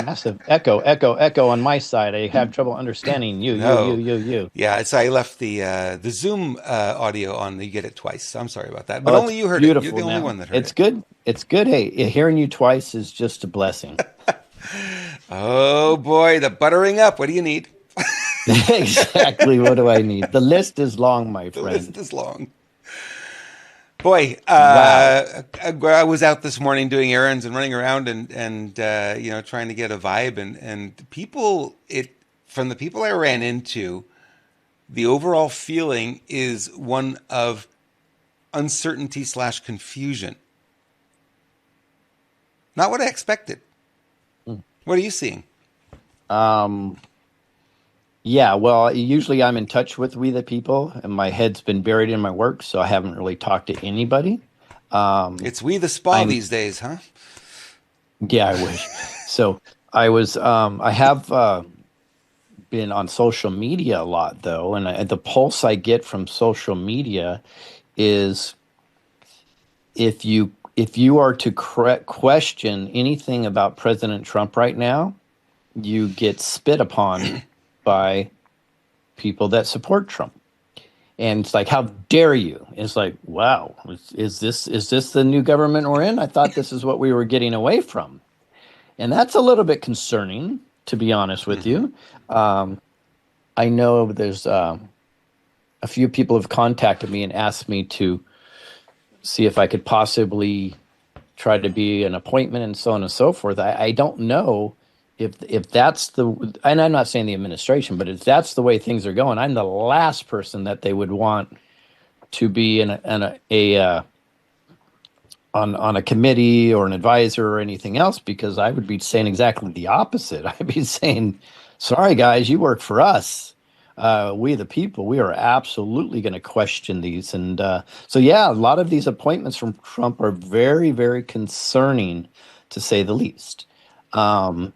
Massive echo on my side. I have trouble understanding you, you, you, No. you, you. Yeah, so I left the Zoom audio on. You get it twice. I'm sorry about that, but Oh, it's only you heard it. You're beautiful the only now. one that heard It's it. good. It's good. Hey, hearing you twice is just a blessing. Oh boy, the buttering up. What do you need? Exactly. What do I need? The list is long, my The list friend. is long. Boy, Wow. I was out this morning doing errands and running around and trying to get a vibe and people it from the people I ran into, the overall feeling is one of uncertainty slash confusion. Not what I expected. What are you seeing? Um, yeah, well, usually I'm in touch with We the People, and my head's been buried in my work, so I haven't really talked to anybody. Um, It's we the spa I these days, huh? Yeah, I wish. So I have been on social media a lot though, and the pulse I get from social media is if you are to question anything about President Trump right now, you get spit upon by people that support Trump. And it's like, how dare you? It's like, wow, is this the new government we're in? I thought this is what we were getting away from. And that's a little bit concerning, to be honest with Mm-hmm. you. Um, I know there's a few people have contacted me and asked me to see if I could possibly try to be an appointment and so on and so forth. I don't know if that's the, and I'm not saying the administration, but if that's the way things are going, I'm the last person that they would want to be in a on a committee or an advisor or anything else, because I would be saying exactly the opposite. I'd be saying, "Sorry, guys, you work for us. We, the people, we are absolutely going to question these." And so, yeah, a lot of these appointments from Trump are very, very concerning, to say the least. Um,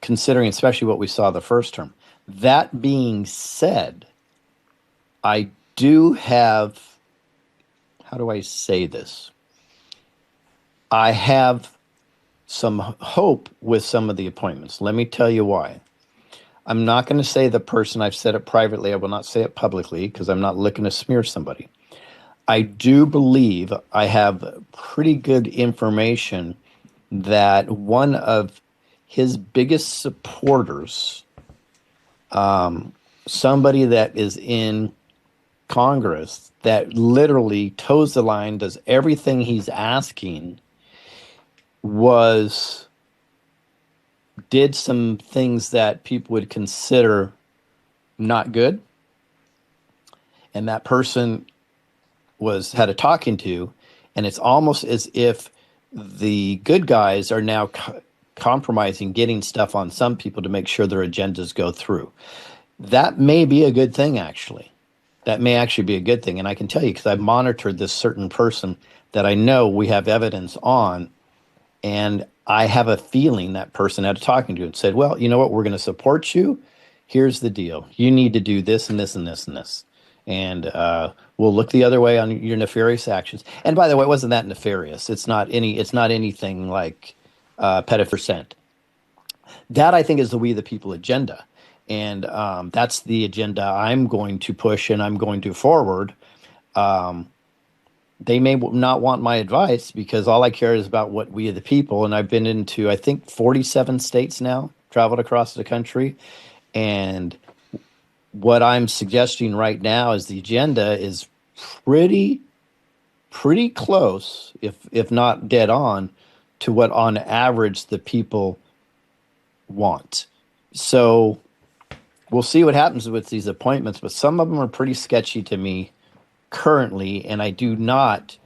Considering especially what we saw the first term. That being said, I do have. How do I say this? I have some hope with some of the appointments. Let me tell you why. I'm not going to say the person. I've said it privately. I will not say it publicly because I'm not looking to smear somebody. I do believe I have pretty good information that one of his biggest supporters, somebody that is in Congress that literally toes the line, does everything he's asking, was did some things that people would consider not good, and that person was had a talking to, and it's almost as if the good guys are now compromising getting stuff on some people to make sure their agendas go through. That may be a good thing, actually. That may actually be a good thing, and I can tell you because I've monitored this certain person that I know we have evidence on. And I have a feeling that person had a talking to and said, well, you know what? We're going to support you. Here's the deal. You need to do this and this and this and this. And we'll look the other way on your nefarious actions. And by the way, it wasn't that nefarious. It's not anything like percent. That I think is the We the People agenda. And that's the agenda I'm going to push and I'm going to forward. They may not want my advice because all I care is about what we the people. And I've been into, I think, 47 states now, traveled across the country. And what I'm suggesting right now is the agenda is pretty, pretty close, if not dead on, to what on average the people want. So we'll see what happens with these appointments, but some of them are pretty sketchy to me currently, and I do not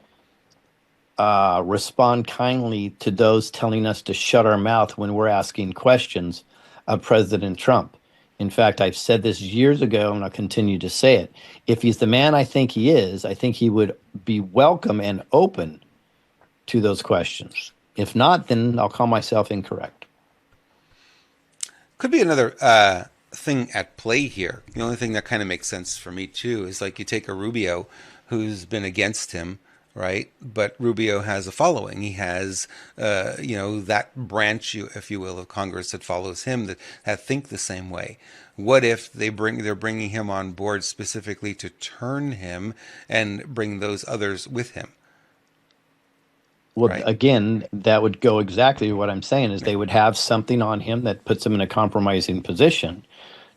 respond kindly to those telling us to shut our mouth when we're asking questions of President Trump. In fact, I've said this years ago, and I'll continue to say it. If he's the man I think he is, I think he would be welcome and open to those questions. If not, then I'll call myself incorrect. Could be another thing at play here. The only thing that kind of makes sense for me too is like you take a Rubio who's been against him right? But Rubio has a following. He has, that branch, if you will, of Congress that follows him that think the same way. What if they're bringing him on board specifically to turn him and bring those others with him, Well, right? again, that would go exactly what I'm saying is they would have something on him that puts him in a compromising position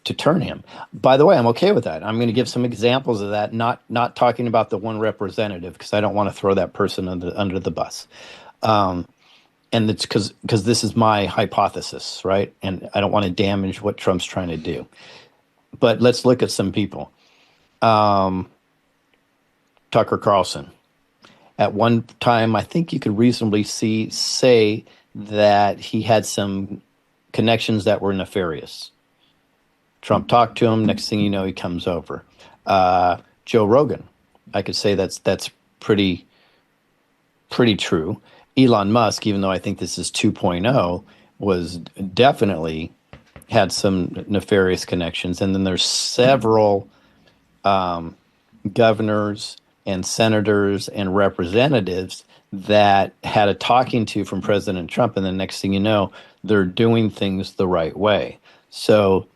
to turn him. By the way, I'm okay with that. I'm going to give some examples of that, not talking about the one representative because I don't want to throw that person under the bus. Um, and it's because this is my hypothesis, right? And I don't want to damage what Trump's trying to do. But let's look at some people. Um, Tucker Carlson. At one time, I think you could reasonably say that he had some connections that were nefarious. Trump talked to him. Next thing you know, he comes over. Joe Rogan. I could say that's pretty true. Elon Musk, even though I think this is 2.0, was definitely had some nefarious connections. And then there's several governors and senators and representatives that had a talking to from President Trump. And the next thing you know, they're doing things the right way. So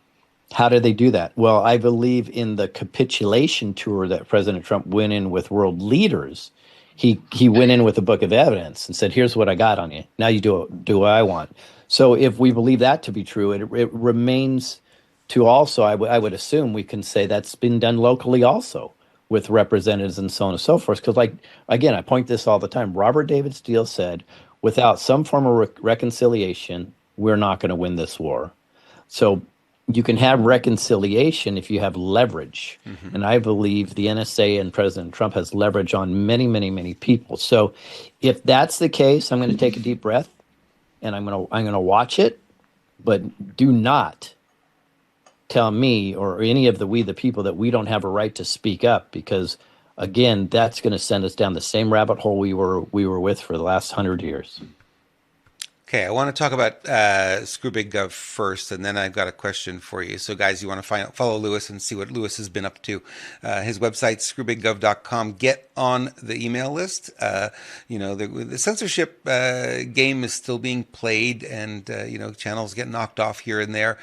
how did they do that? Well, I believe in the capitulation tour that President Trump went in with world leaders. He went in with a book of evidence and said, "Here's what I got on you. Now you do what I want." So if we believe that to be true, it remains to also I would assume we can say that's been done locally also with representatives and so on and so forth. Because like again, I point this all the time. Robert David Steele said, "Without some form of reconciliation, we're not going to win this war." So you can have reconciliation if you have leverage. Mm-hmm. And I believe the NSA and President Trump has leverage on many, many, many people. So if that's the case, I'm going to take a deep breath and I'm going to watch it, but do not tell me or any of the people that we don't have a right to speak up because again, that's going to send us down the same rabbit hole we were with for the last 100 years. Okay, I want to talk about Screw Big Gov first, and then I've got a question for you. So, guys, you want to follow Lewis and see what Lewis has been up to. His website, screwbiggov.com. Get on the email list. The censorship game is still being played, and, channels get knocked off here and there.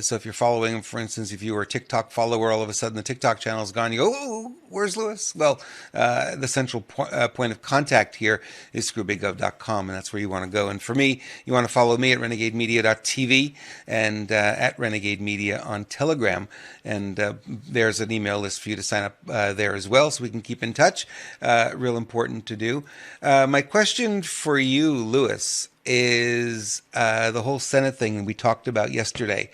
So if you're following him, for instance, if you were a TikTok follower, all of a sudden the TikTok channel is gone. You go, oh, where's Lewis? Well, the central point of contact here is screwbiggov.com, and that's where you want to go. And for me, you want to follow me at renegademedia.tv and at Renegade Media on Telegram. And there's an email list for you to sign up there as well so we can keep in touch. Real important to do. My question for you, Lewis, is the whole Senate thing we talked about yesterday.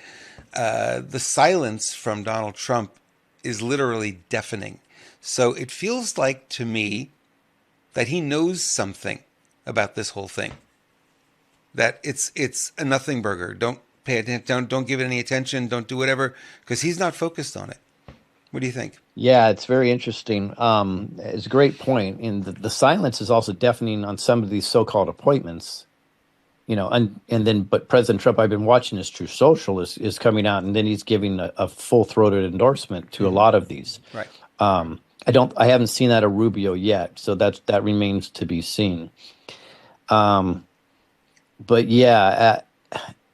The silence from Donald Trump is literally deafening. So it feels like to me that he knows something about this whole thing. That it's a nothing burger. Don't pay attention. Don't give it any attention. Don't do whatever because he's not focused on it. What do you think? Yeah, it's very interesting. It's a great point. And the silence is also deafening on some of these so-called appointments. But President Trump, I've been watching his True Social is coming out, and then he's giving a full-throated endorsement to a lot of these. Right. I haven't seen that of Rubio yet, so that remains to be seen. But yeah,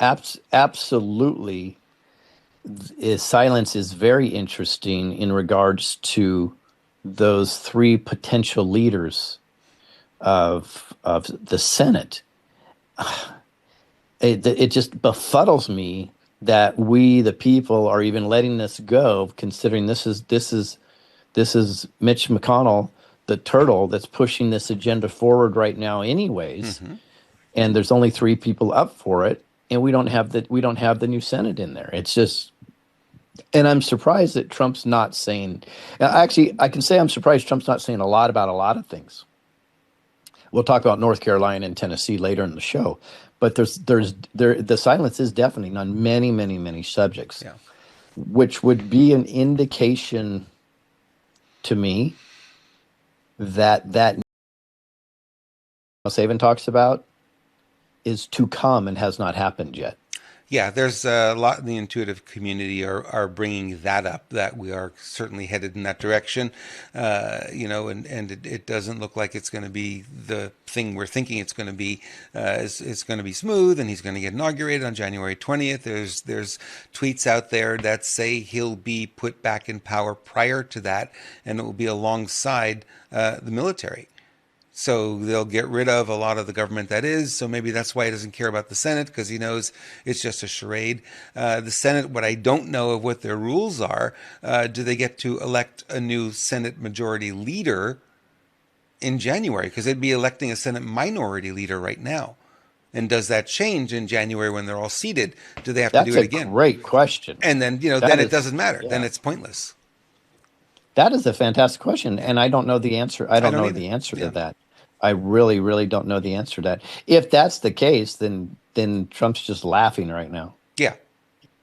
absolutely, silence is very interesting in regards to those three potential leaders of the Senate. It just befuddles me that we, the people, are even letting this go, considering this is Mitch McConnell, the turtle, that's pushing this agenda forward right now, anyways. Mm-hmm. And there's only three people up for it, and we don't have the new Senate in there. It's just, and I'm surprised that Trump's not saying. Actually, I can say I'm surprised Trump's not saying a lot about a lot of things. We'll talk about North Carolina and Tennessee later in the show, but the silence is deafening on many, many, many subjects, Yeah. which would be an indication to me that Saban talks about is to come and has not happened yet. Yeah, there's a lot in the intuitive community are bringing that up, that we are certainly headed in that direction, and it doesn't look like it's going to be the thing we're thinking it's going to be. It's going to be smooth, and he's going to get inaugurated on January 20th. There's tweets out there that say he'll be put back in power prior to that, and it will be alongside the military. So they'll get rid of a lot of the government that is. So maybe that's why he doesn't care about the Senate, because he knows it's just a charade. The Senate, what I don't know of what their rules are, do they get to elect a new Senate majority leader in January? Because they'd be electing a Senate minority leader right now. And does that change in January when they're all seated? Do they have to That's do it a again? great question. And then, That then it is, doesn't matter. Then yeah. it's pointless. That is a fantastic question, and I don't know the answer. I I don't don't know either. the answer to Yeah. that. I really, really don't know the answer to that. If that's the case, then Trump's just laughing right now. Yeah.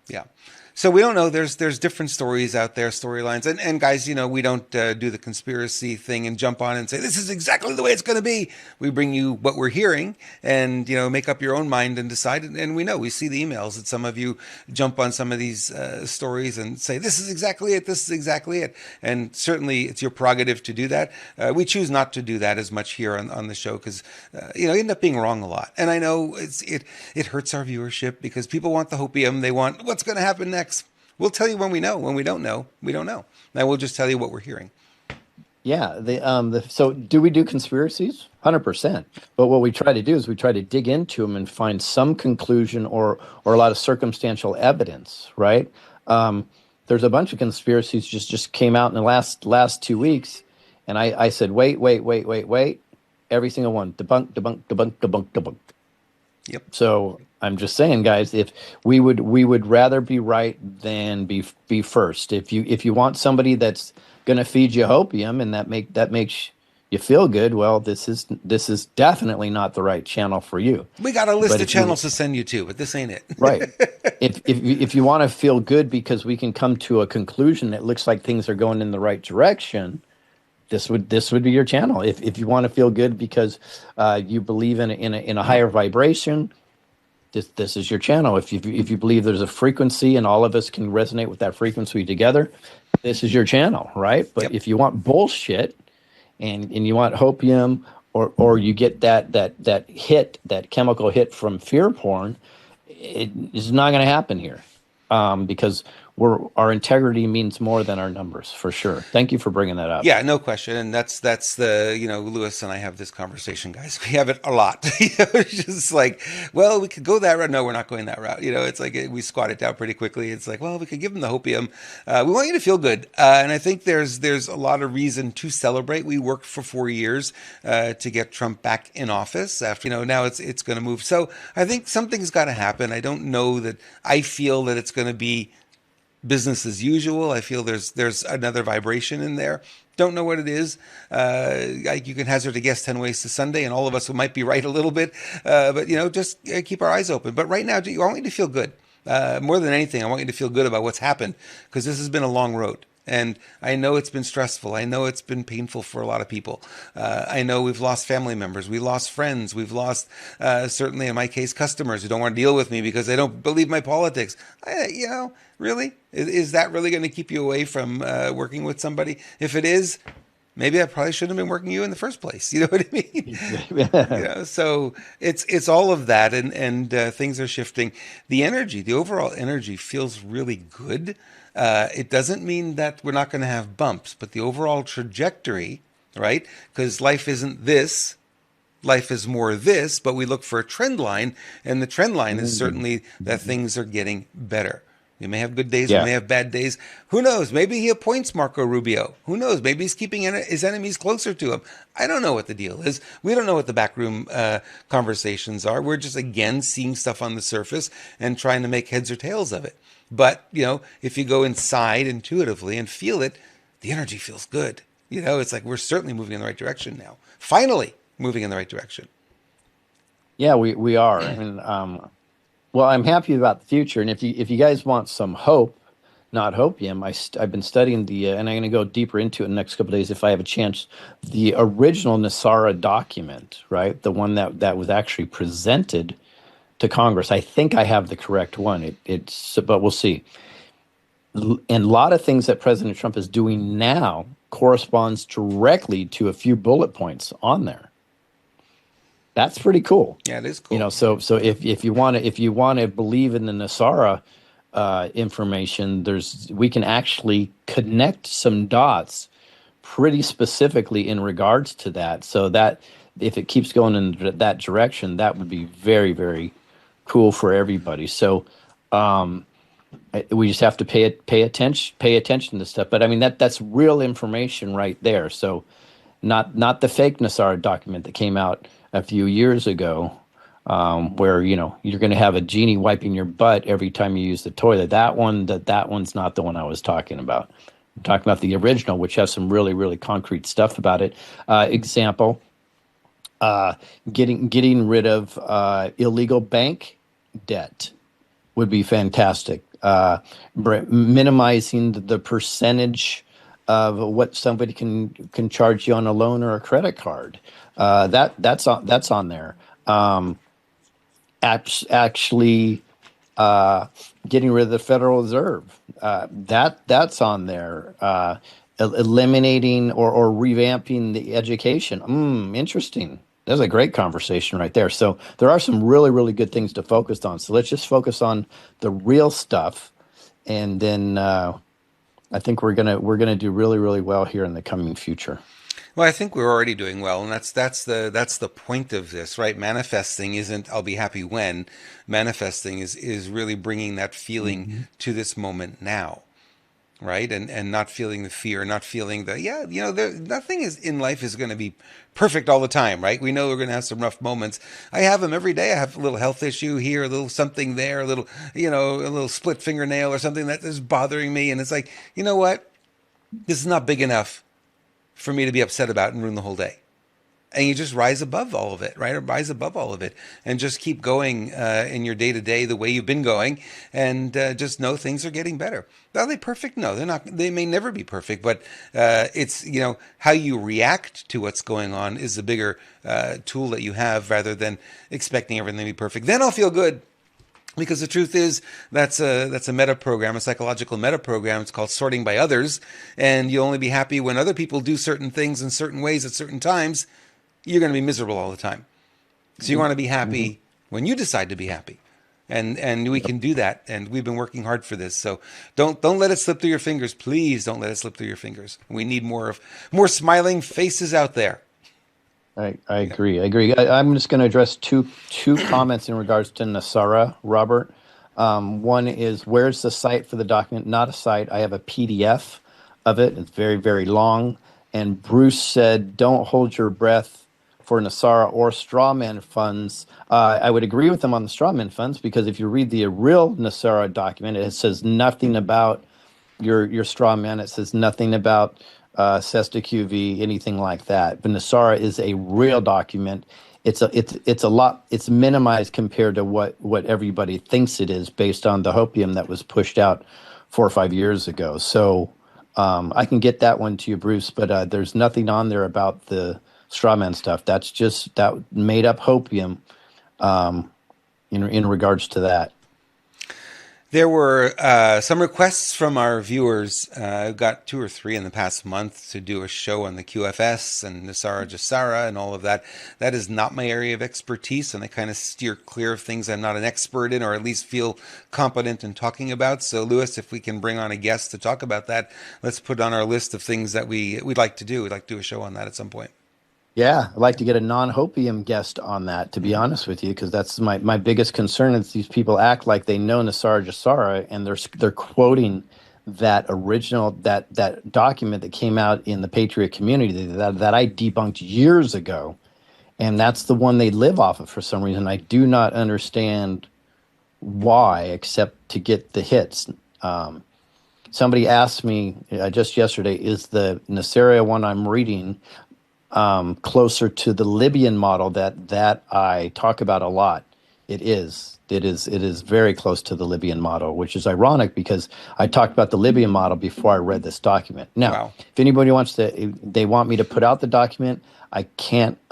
Yeah. So we don't know. There's different stories out there, storylines, and guys, we don't do the conspiracy thing and jump on and say this is exactly the way it's going to be. We bring you what we're hearing, and make up your own mind and decide. And we see the emails that some of you jump on some of these stories and say this is exactly it. This is exactly it. And certainly it's your prerogative to do that. We choose not to do that as much here on the show because you end up being wrong a lot. And I know it hurts our viewership because people want the hopium. They want what's going to happen next. We'll tell you when we know. When we don't know, we don't know. Now we'll just tell you what we're hearing. Yeah. So do we do conspiracies? 100%. But what we try to do is we try to dig into them and find some conclusion or a lot of circumstantial evidence, right? There's a bunch of conspiracies just came out in the last 2 weeks, and I said, wait. Every single one, debunk. Yep. So I'm just saying, guys, if we would rather be right than be first. If you want somebody that's going to feed you hopium and that makes you feel good, well, this is definitely not the right channel for you. We got a list But of channels to send you to, but this ain't it. right, if you want to feel good because we can come to a conclusion that looks like things are going in the right direction, this would be your channel. If you want to feel good because you believe in a higher vibration, this is your channel. If you believe there's a frequency and all of us can resonate with that frequency together, this is your channel, right? But Yep. if you want bullshit and you want hopium or you get that hit, that chemical hit from fear porn, it is not going to happen here, because our integrity means more than our numbers, for sure. Thank you for bringing that up. Yeah, no question. And that's the, Lewis and I have this conversation, guys. We have it a lot. It's just like, well, we could go that route. No, we're not going that route. It's like we squat it down pretty quickly. It's like, well, we could give them the hopium. We want you to feel good. And I think there's a lot of reason to celebrate. We worked for 4 years to get Trump back in office after, now it's going to move. So I think something's got to happen. I don't know that I feel that it's going to be business as usual. I feel there's another vibration in there. Don't know what it is. You can hazard a guess 10 ways to Sunday, and all of us might be right a little bit. But just keep our eyes open. But right now, I want you to feel good. More than anything, I want you to feel good about what's happened, because this has been a long road. And I know it's been stressful. I know it's been painful for a lot of people. I know we've lost family members. We lost friends. We've lost, certainly in my case, customers who don't want to deal with me because they don't believe my politics. Really? Is that really going to keep you away from working with somebody? If it is, maybe I probably shouldn't have been working you in the first place. You know what I mean? So it's all of that, and things are shifting. The energy, the overall energy feels really good. It doesn't mean that we're not going to have bumps, but the overall trajectory, right? Because life isn't this. Life is more this, but we look for a trend line, and the trend line is certainly that things are getting better. We may have good days, we may have bad days. Who knows? Maybe he appoints Marco Rubio. Who knows? Maybe he's keeping his enemies closer to him. I don't know what the deal is. We don't know what the backroom conversations are. We're just, again, seeing stuff on the surface and trying to make heads or tails of it. But, if you go inside intuitively and feel it, the energy feels good. It's like we're certainly moving in the right direction now. Finally moving in the right direction. Yeah, we are. And well, I'm happy about the future. And if you guys want some hope, not hopium, I've been studying and I'm going to go deeper into it in the next couple of days if I have a chance. The original Nisara document, right? The one that was actually presented to Congress. I think I have the correct one. But we'll see. And a lot of things that President Trump is doing now corresponds directly to a few bullet points on there. That's pretty cool. Yeah, it is cool. So if you want to believe in the Nisara information, we can actually connect some dots pretty specifically in regards to that. So that if it keeps going in that direction, that would be very, very cool for everybody. So we just have to pay attention to stuff. But I mean that's real information right there. So not the fake Nisara document that came out a few years ago, where you're going to have a genie wiping your butt every time you use the toilet. That one's not the one I was talking about. I'm talking about the original, which has some really, really concrete stuff about it. Example: getting rid of illegal bank debt would be fantastic. Minimizing the percentage of what somebody can charge you on a loan or a credit card. That's on there. Actually, getting rid of the Federal Reserve. That's on there. Eliminating or revamping the education. Interesting. That's a great conversation right there. So there are some really, really good things to focus on. So let's just focus on the real stuff, and then I think we're gonna do really, really well here in the coming future. Well, I think we're already doing well, and that's the point of this, right? Manifesting isn't "I'll be happy when." Manifesting is really bringing that feeling to this moment now, right? And not feeling the fear, not feeling nothing is in life is going to be perfect all the time, right? We know we're going to have some rough moments. I have them every day. I have a little health issue here, a little something there, a little a little split fingernail or something that is bothering me, and it's like, you know what? This is not big enough for me to be upset about and ruin the whole day. And you just rise above all of it, right? Or rise above all of it, and just keep going in your day to day the way you've been going, and just know things are getting better. Are they perfect? No, they're not. They may never be perfect, but it's how you react to what's going on is the bigger tool that you have, rather than expecting everything to be perfect. Then I'll feel good. Because the truth is, that's a meta program, a psychological meta program. It's called sorting by others, and you'll only be happy when other people do certain things in certain ways at certain times. You're going to be miserable all the time. So you want to be happy when you decide to be happy, and we can do that. And we've been working hard for this. So don't let it slip through your fingers, please. Don't let it slip through your fingers. We need more smiling faces out there. I agree. I'm just going to address two comments in regards to Nisara, Robert. One is, where's the site for the document? Not a site. I have a PDF of it. It's very, very long. And Bruce said, don't hold your breath for Nisara or strawman funds. I would agree with him on the strawman funds, because if you read the real Nisara document, it says nothing about your strawman. It says nothing about Sesta QV, anything like that. But Nisara is a real document. It's a lot. It's minimized compared to what everybody thinks it is, based on the hopium that was pushed out 4 or 5 years ago. So I can get that one to you, Bruce. But there's nothing on there about the strawman stuff. That's just that made up hopium in regards to that. There were some requests from our viewers. I've got 2 or 3 in the past month to do a show on the QFS and Nisara Jasara and all of that. That is not my area of expertise, and I kind of steer clear of things I'm not an expert in, or at least feel competent in talking about. So, Lewis, if we can bring on a guest to talk about that, let's put on our list of things that we'd like to do. We'd like to do a show on that at some point. Yeah, I'd like to get a non-hopium guest on that, to be honest with you, because that's my biggest concern is these people act like they know Nisara Jasara, and they're quoting that original that document that came out in the Patriot community that I debunked years ago, and that's the one they live off of for some reason. I do not understand why, except to get the hits. Somebody asked me just yesterday, is the Nisara one I'm reading closer to the Libyan model that I talk about a lot? It is very close to the Libyan model, which is ironic because I talked about the Libyan model before I read this document. Now, Wow. If anybody they want me to put out the document, I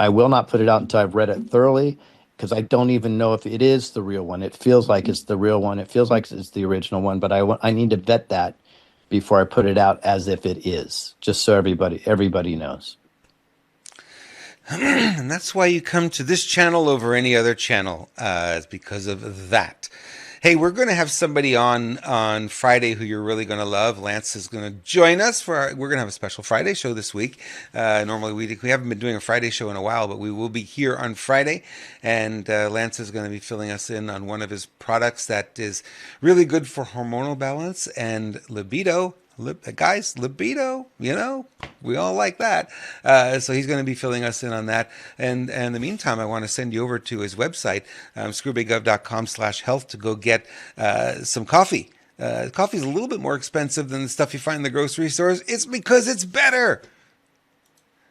will not put it out until I've read it thoroughly because I don't even know if it is the real one. It feels like it's the real one. It feels like it's the original one, but I need to vet that before I put it out as if it is, just so everybody knows. And that's why you come to this channel over any other channel, is because of that. Hey, we're going to have somebody on Friday who you're really going to love. Lance is going to join us we're going to have a special Friday show this week. Normally we haven't been doing a Friday show in a while, but we will be here on Friday. And Lance is going to be filling us in on one of his products that is really good for hormonal balance and libido. Guys, libido, we all like that. So he's going to be filling us in on that. And in the meantime, I want to send you over to his website, screwbiggov.com/health, to go get some coffee. Coffee is a little bit more expensive than the stuff you find in the grocery stores. It's because it's better.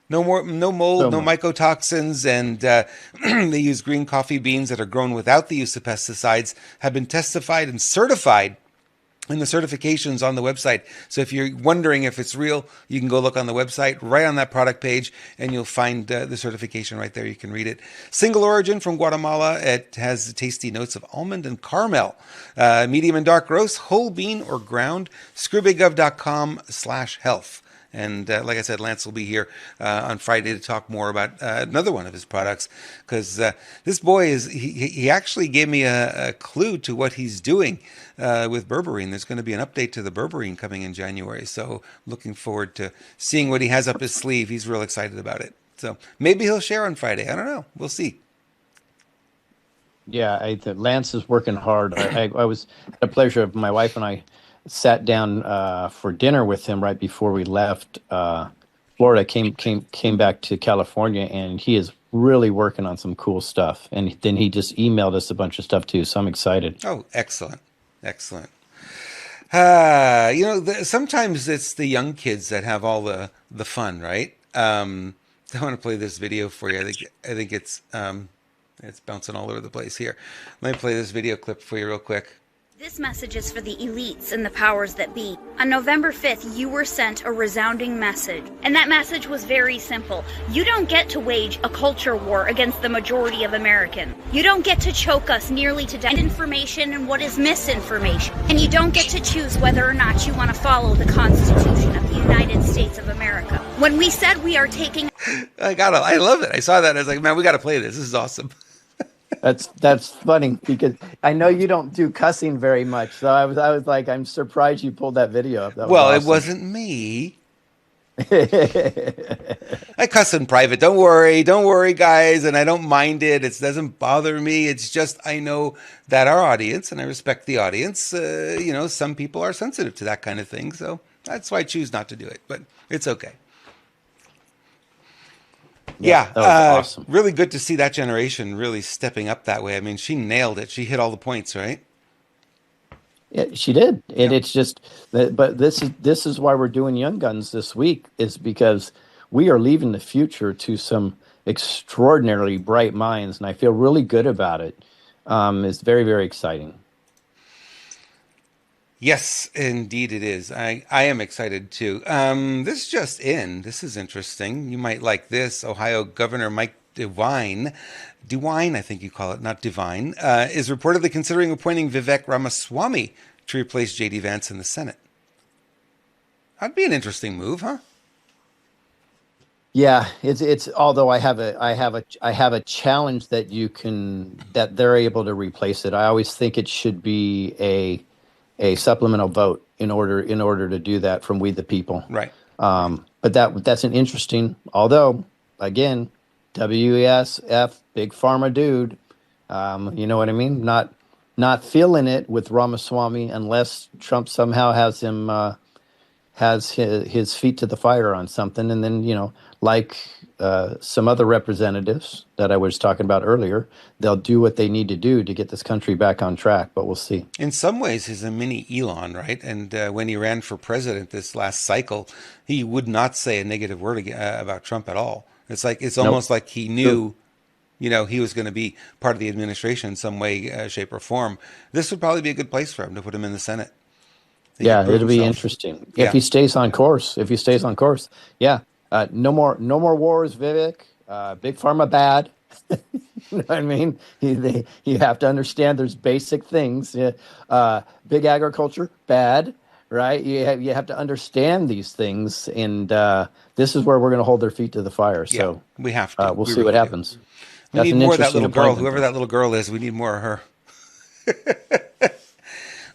No mold, no mycotoxins, and they use green coffee beans that are grown without the use of pesticides, have been testified and certified in the certifications on the website. So if you're wondering if it's real, you can go look on the website, right on that product page, and you'll find the certification right there. You can read it. Single origin from Guatemala. It has tasty notes of almond and caramel. Medium and dark roast, whole bean or ground. screwbiggov.com/health. And like I said, Lance will be here on Friday to talk more about another one of his products, because this boy he actually gave me a clue to what he's doing with berberine. There's going to be an update to the berberine coming in January, so looking forward to seeing what he has up his sleeve. He's real excited about it. So maybe he'll share on Friday. I don't know. We'll see. Yeah, Lance is working hard. I was had a pleasure of my wife and I sat down for dinner with him right before we left Florida. Came back to California, and he is really working on some cool stuff. And then he just emailed us a bunch of stuff too. So I'm excited. Oh, excellent. Sometimes it's the young kids that have all the fun, right? I want to play this video for you. I think it's bouncing all over the place here. Let me play this video clip for you real quick. This message is for the elites and the powers that be. On November 5th, you were sent a resounding message. And that message was very simple. You don't get to wage a culture war against the majority of Americans. You don't get to choke us nearly to death. Information and what is misinformation. And you don't get to choose whether or not you want to follow the Constitution of the United States of America. When we said we are taking... I love it. I saw that. I was like, man, we got to play this. This is awesome. That's funny, because I know you don't do cussing very much. So I was like, I'm surprised you pulled that video up. That was awesome. It wasn't me. I cuss in private. Don't worry, guys. And I don't mind it. It doesn't bother me. It's just, I know that our audience, and I respect the audience, some people are sensitive to that kind of thing. So that's why I choose not to do it, but it's okay. Yeah, that was awesome. Really good to see that generation really stepping up that way. I mean, she nailed it. She hit all the points, right? Yeah, she did. And it's just, but this is why we're doing Young Guns this week, is because we are leaving the future to some extraordinarily bright minds, and I feel really good about it. It's very, very exciting. Yes, indeed it is. I am excited too. This just in. This is interesting. You might like this. Ohio Governor Mike DeWine, I think you call it, not Divine, is reportedly considering appointing Vivek Ramaswamy to replace J.D. Vance in the Senate. That'd be an interesting move, huh? Yeah, it's. Although I have a challenge that they're able to replace it. I always think it should be a supplemental vote in order to do that from We the People. Right. But that's an interesting, although again, WESF, big pharma dude, you know what I mean? Not feeling it with Ramaswamy unless Trump somehow has him, has his feet to the fire on something. And then, like some other representatives that I was talking about earlier, they'll do what they need to do to get this country back on track, but we'll see. In some ways, he's a mini Elon, right? And when he ran for president this last cycle, he would not say a negative word about Trump at all. It's almost like he knew, he was going to be part of the administration in some way, shape, or form. This would probably be a good place for him to put him in the Senate. Yeah, it'll be interesting if he stays on course. Yeah. No more wars, Vivek. Big pharma bad. You know what I mean? You have to understand there's basic things. Big agriculture, bad, right? You have to understand these things, and this is where we're going to hold their feet to the fire. Yeah, So we have to. we'll We see what really do. happens. We That's need an more of that interesting little girl, appointment, whoever though. that little girl is. We need more of her.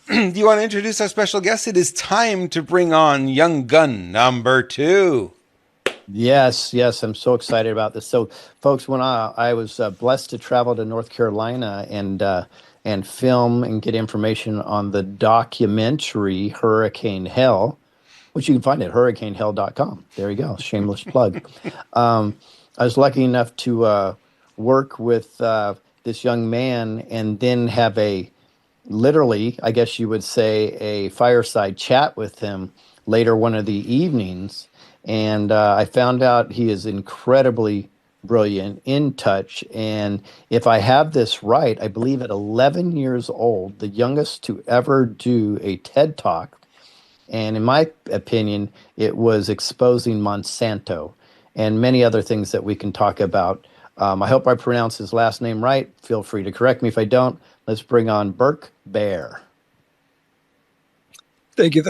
Do you want to introduce our special guest? It is time to bring on young gun number 2. Yes, yes, I'm so excited about this. So, folks, when I was blessed to travel to North Carolina and film and get information on the documentary Hurricane Hell, which you can find at hurricanehell.com. There you go, shameless plug. I was lucky enough to work with this young man and then have literally, I guess you would say, a fireside chat with him later one of the evenings. And I found out he is incredibly brilliant, in touch. And if I have this right, I believe at 11 years old, the youngest to ever do a TED Talk. And in my opinion, it was exposing Monsanto and many other things that we can talk about. I hope I pronounce his last name right. Feel free to correct me if I don't. Let's bring on Burke Bear. Thank you,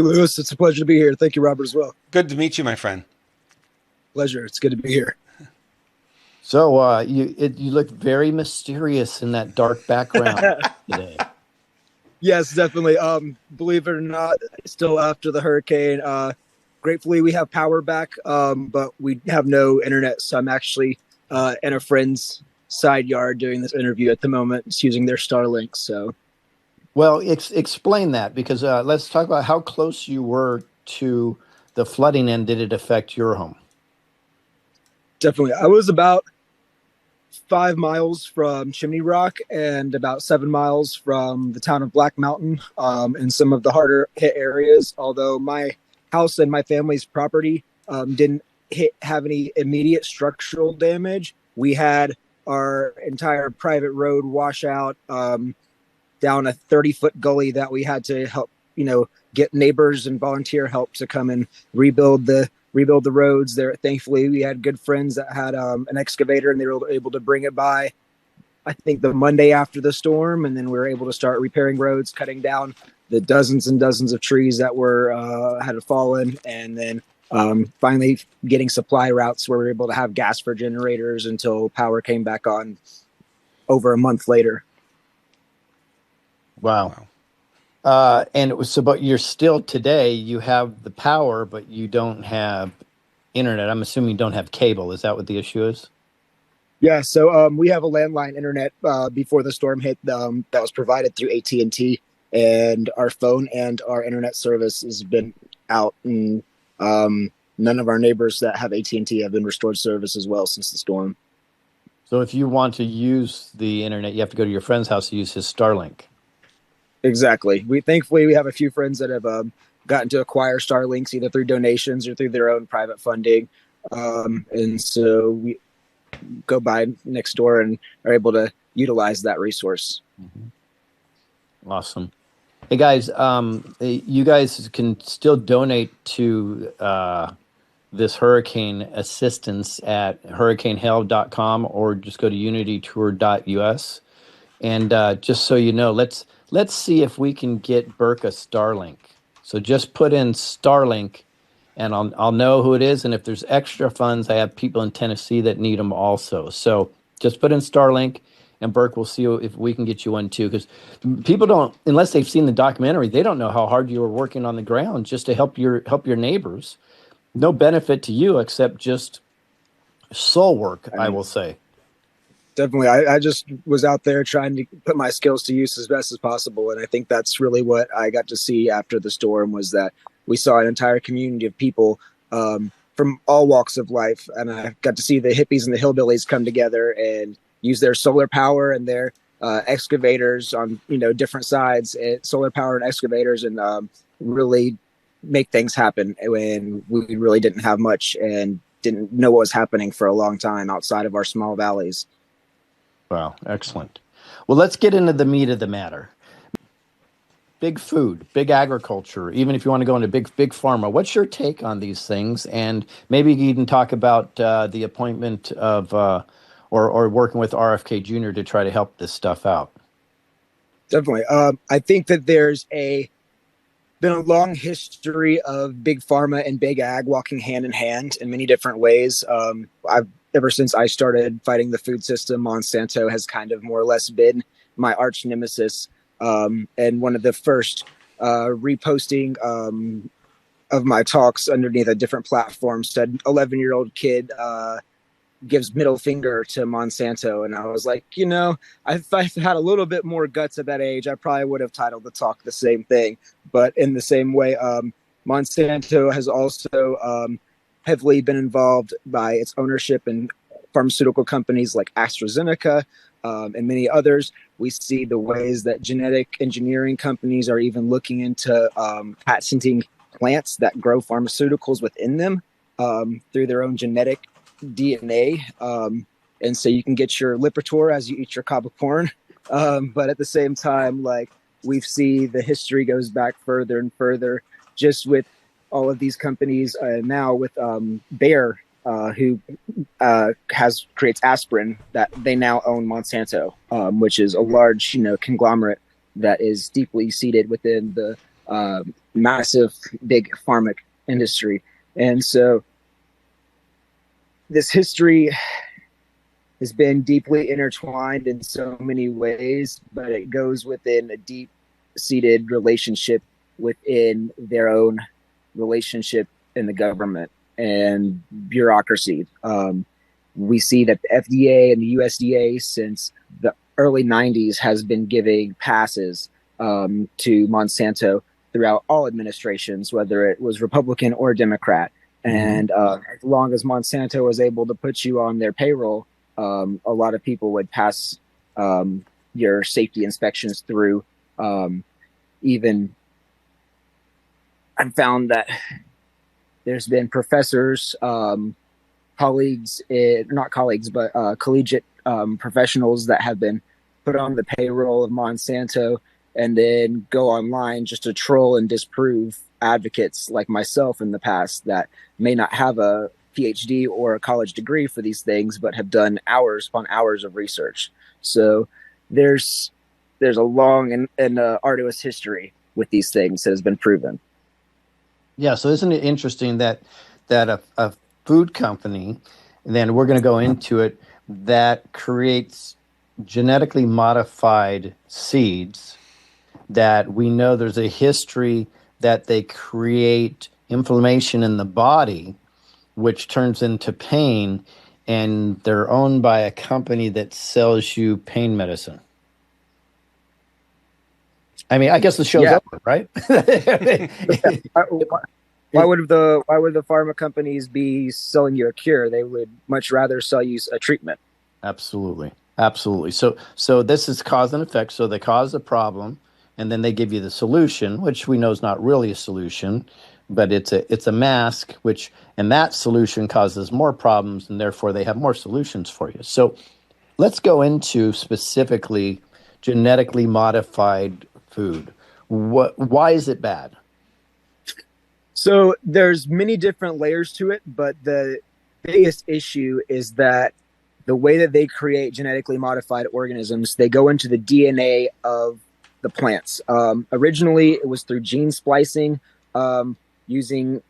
Lewis. It's a pleasure to be here. Thank you, Robert, as well. Good to meet you, my friend. Pleasure. It's good to be here. So you look very mysterious in that dark background today. Yes, definitely. Believe it or not, still after the hurricane, gratefully we have power back, but we have no internet. So I'm actually in a friend's side yard doing this interview at the moment. It's using their Starlink. So, well, explain that, because let's talk about how close you were to the flooding and did it affect your home? Definitely. I was about 5 miles from Chimney Rock and about 7 miles from the town of Black Mountain, in some of the harder hit areas. Although my house and my family's property didn't have any immediate structural damage, we had our entire private road wash out down a 30-foot gully that we had to help, get neighbors and volunteer help to come and rebuild the roads there. Thankfully, we had good friends that had an excavator, and they were able to bring it by, I think, the Monday after the storm. And then we were able to start repairing roads, cutting down the dozens and dozens of trees that had fallen. And then finally getting supply routes where we were able to have gas for generators until power came back on over a month later. Wow. And it was but you're still today, you have the power, but you don't have internet. I'm assuming you don't have cable. Is that what the issue is? Yeah. So we have a landline internet before the storm hit that was provided through AT&T, and our phone and our internet service has been out, and none of our neighbors that have AT&T have been restored service as well since the storm. So if you want to use the internet, you have to go to your friend's house to use his Starlink. Exactly. Thankfully we have a few friends that have gotten to acquire Starlinks either through donations or through their own private funding, and so we go by next door and are able to utilize that resource. Mm-hmm. Awesome. Hey guys, you guys can still donate to this hurricane assistance at hurricanehell.com or just go to unitytour.us. And just so you know, let's see if we can get Burke a Starlink. So just put in Starlink, and I'll know who it is. And if there's extra funds, I have people in Tennessee that need them also. So just put in Starlink, and Burke will see if we can get you one too. Because people don't, unless they've seen the documentary, they don't know how hard you were working on the ground just to help your neighbors. No benefit to you except just soul work, I will say. Definitely. I just was out there trying to put my skills to use as best as possible. And I think that's really what I got to see after the storm, was that we saw an entire community of people from all walks of life. And I got to see the hippies and the hillbillies come together and use their solar power and their excavators on, different sides, solar power and excavators, and really make things happen when we really didn't have much and didn't know what was happening for a long time outside of our small valleys. Wow, excellent. Well, let's get into the meat of the matter. Big food, big agriculture, even if you want to go into big pharma. What's your take on these things? And maybe you can talk about the appointment of or working with RFK Jr. to try to help this stuff out? Definitely. I think that been a long history of big pharma and big ag walking hand in hand in many different ways. I've ever since I started fighting the food system, Monsanto has kind of more or less been my arch nemesis. And one of the first reposting of my talks underneath a different platform said 11-year-old kid gives middle finger to Monsanto. And I was like, if I had a little bit more guts at that age, I probably would have titled the talk the same thing. But in the same way, Monsanto has also heavily been involved by its ownership in pharmaceutical companies like AstraZeneca and many others. We see the ways that genetic engineering companies are even looking into patenting plants that grow pharmaceuticals within them through their own genetic DNA. And so you can get your Lipitor as you eat your cob of corn. But at the same time, we see the history goes back further and further, just with all of these companies now with Bayer, who creates aspirin, that they now own Monsanto, which is a large conglomerate that is deeply seated within the massive big pharma industry. And so this history has been deeply intertwined in so many ways, but it goes within a deep-seated relationship within their own relationship in the government and bureaucracy. We see that the FDA and the USDA since the early 90s has been giving passes to Monsanto throughout all administrations, whether it was Republican or Democrat. And as long as Monsanto was able to put you on their payroll, a lot of people would pass your safety inspections through. Even I've found that there's been professors, colleagues, not colleagues, but collegiate professionals that have been put on the payroll of Monsanto and then go online just to troll and disprove advocates like myself in the past that may not have a PhD or a college degree for these things, but have done hours upon hours of research. So there's a long and arduous history with these things that has been proven. Yeah. So isn't it interesting that a food company, and then we're going to go into it, that creates genetically modified seeds, that we know there's a history that they create inflammation in the body, which turns into pain, and they're owned by a company that sells you pain medicine. I mean, I guess the show's over, right? Why would the pharma companies be selling you a cure? They would much rather sell you a treatment. Absolutely. So this is cause and effect. So they cause the problem, and then they give you the solution, which we know is not really a solution, but it's a mask, and that solution causes more problems, and therefore they have more solutions for you. So let's go into specifically genetically modified food. Why is it bad? So there's many different layers to it, but the biggest issue is that the way that they create genetically modified organisms, they go into the DNA of the plants. Originally, it was through gene splicing, using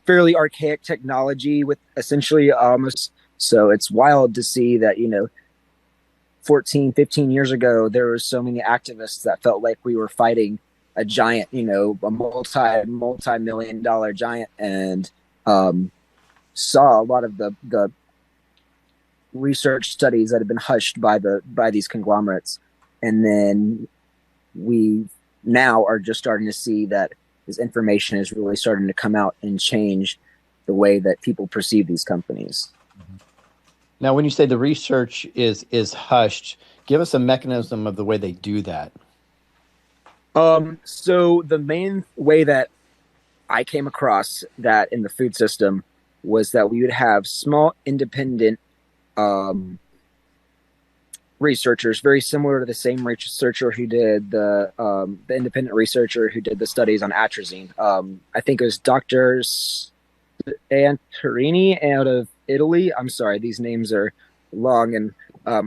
fairly archaic technology with essentially almost. So it's wild to see that, 14, 15 years ago, there were so many activists that felt like we were fighting a giant, a multi-million-dollar giant, and saw a lot of the research studies that have been hushed by these conglomerates. And then we now are just starting to see that this information is really starting to come out and change the way that people perceive these companies. Now, when you say the research is hushed, give us a mechanism of the way they do that. So the main way that I came across that in the food system was that we would have small independent researchers, very similar to the same researcher who did the independent researcher who did the studies on atrazine. I think it was Dr. Antorini out of Italy. I'm sorry, these names are long and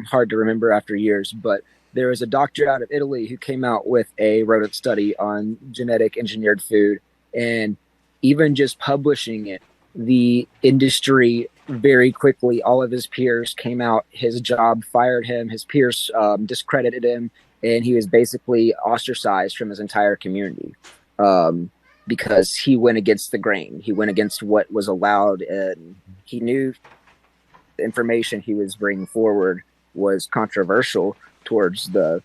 hard to remember after years. But there was a doctor out of Italy who came out with a rodent study on genetic engineered food, and even just publishing it, the industry very quickly, all of his peers came out. His job fired him. His peers discredited him, and he was basically ostracized from his entire community because he went against the grain. He went against what was allowed, and he knew the information he was bringing forward was controversial towards the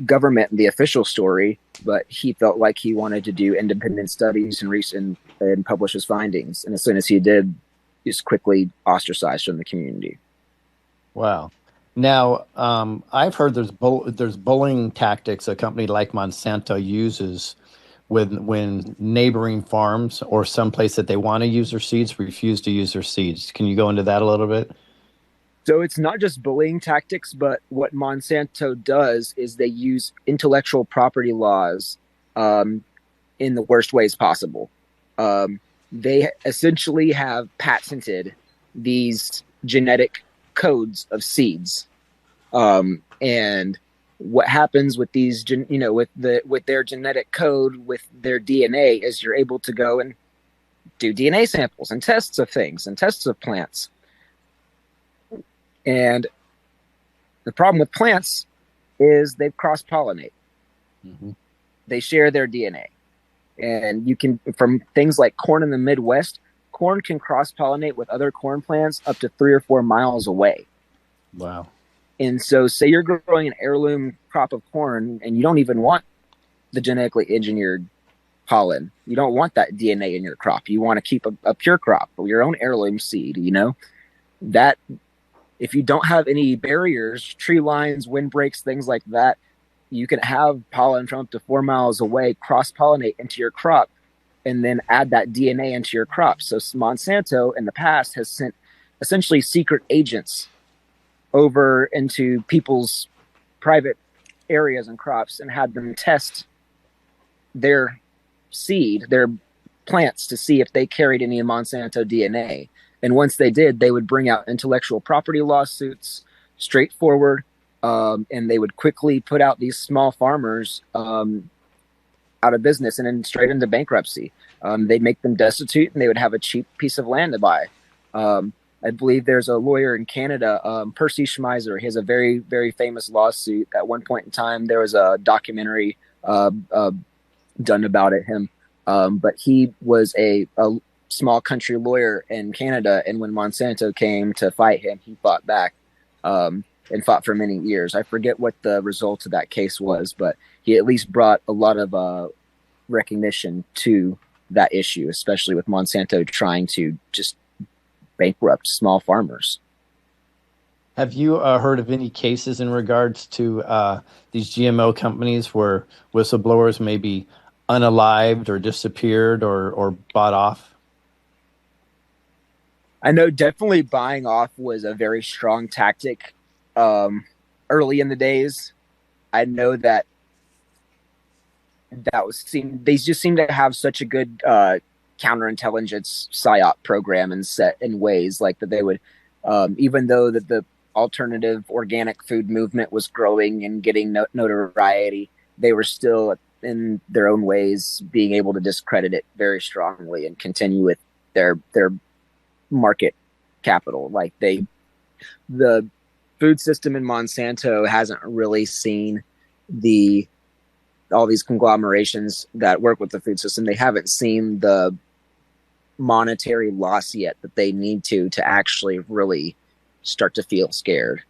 government and the official story, but he felt like he wanted to do independent studies and publish his findings. And as soon as he did, he was quickly ostracized from the community. Wow. Now, I've heard there's bullying tactics a company like Monsanto uses when neighboring farms or someplace that they want to use their seeds refuse to use their seeds. Can you go into that a little bit? So it's not just bullying tactics, but what Monsanto does is they use intellectual property laws in the worst ways possible. They essentially have patented these genetic codes of seeds, and what happens with these, with their genetic code, with their DNA, is you're able to go and do DNA samples and tests of things and tests of plants. And the problem with plants is they cross-pollinate. Mm-hmm. They share their DNA. And you can, from things like corn in the Midwest, corn can cross-pollinate with other corn plants up to 3 or 4 miles away. Wow. And so say you're growing an heirloom crop of corn and you don't even want the genetically engineered pollen. You don't want that DNA in your crop. You want to keep a pure crop, your own heirloom seed, that if you don't have any barriers, tree lines, windbreaks, things like that, you can have pollen from up to 4 miles away cross-pollinate into your crop and then add that DNA into your crop. So Monsanto in the past has sent essentially secret agents over into people's private areas and crops and had them test their seed, their plants, to see if they carried any Monsanto DNA. And once they did, they would bring out intellectual property lawsuits, straightforward, and they would quickly put out these small farmers out of business and then straight into bankruptcy. They'd make them destitute, and they would have a cheap piece of land to buy. I believe there's a lawyer in Canada, Percy Schmeiser. He has a very, very famous lawsuit. At one point in time, there was a documentary done about him. But he was a small country lawyer in Canada, and when Monsanto came to fight him, he fought back and fought for many years. I forget what the result of that case was, but he at least brought a lot of recognition to that issue, especially with Monsanto trying to just bankrupt small farmers. Have you heard of any cases in regards to these GMO companies where whistleblowers may be unalived or disappeared or bought off? I know definitely buying off was a very strong tactic early in the days. I know that they just seem to have such a good counterintelligence psyop program and set in ways like that they would, even though that the alternative organic food movement was growing and getting notoriety, they were still in their own ways being able to discredit it very strongly and continue with their market capital. Like the food system in Monsanto hasn't really seen all these conglomerations that work with the food system. They haven't seen the monetary loss yet that they need to actually really start to feel scared.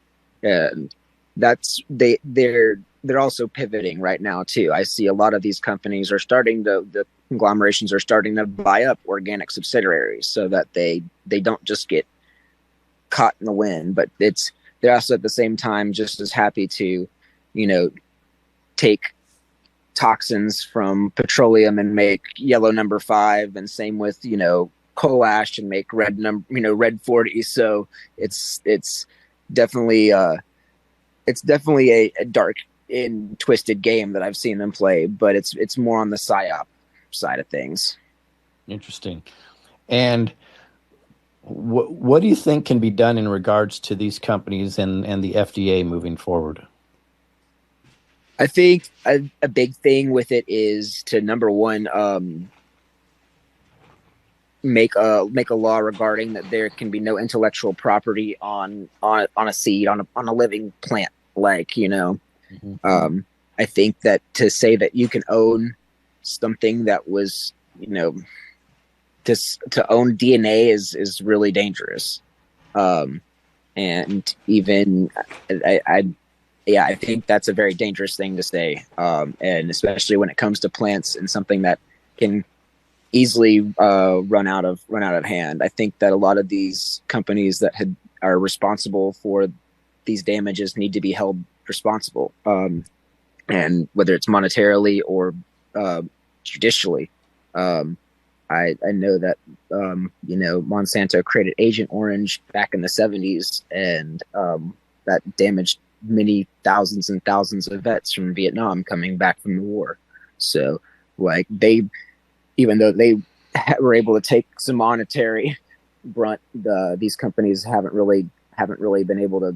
And they're also pivoting right now too. I see a lot of these companies are the conglomerations are starting to buy up organic subsidiaries so that they don't just get caught in the wind, but they're also at the same time just as happy to, take toxins from petroleum and make yellow number 5, and same with, coal ash and make red 40. So it's definitely a dark and twisted game that I've seen them play, but it's more on the psyop side of things. Interesting. And What do you think can be done in regards to these companies and the FDA moving forward? I think a big thing with it is to number one, make a law regarding that there can be no intellectual property on a seed on a living plant. Like, I think that to say that you can own something that was, to own DNA is really dangerous. And even I think that's a very dangerous thing to say. And especially when it comes to plants and something that can easily run out of hand. I think that a lot of these companies that are responsible for these damages need to be held responsible, and whether it's monetarily or judicially. I know that Monsanto created Agent Orange back in the 70s, and that damaged many thousands and thousands of vets from Vietnam coming back from the war. So, like, even though they were able to take some monetary brunt, these companies haven't really been able to.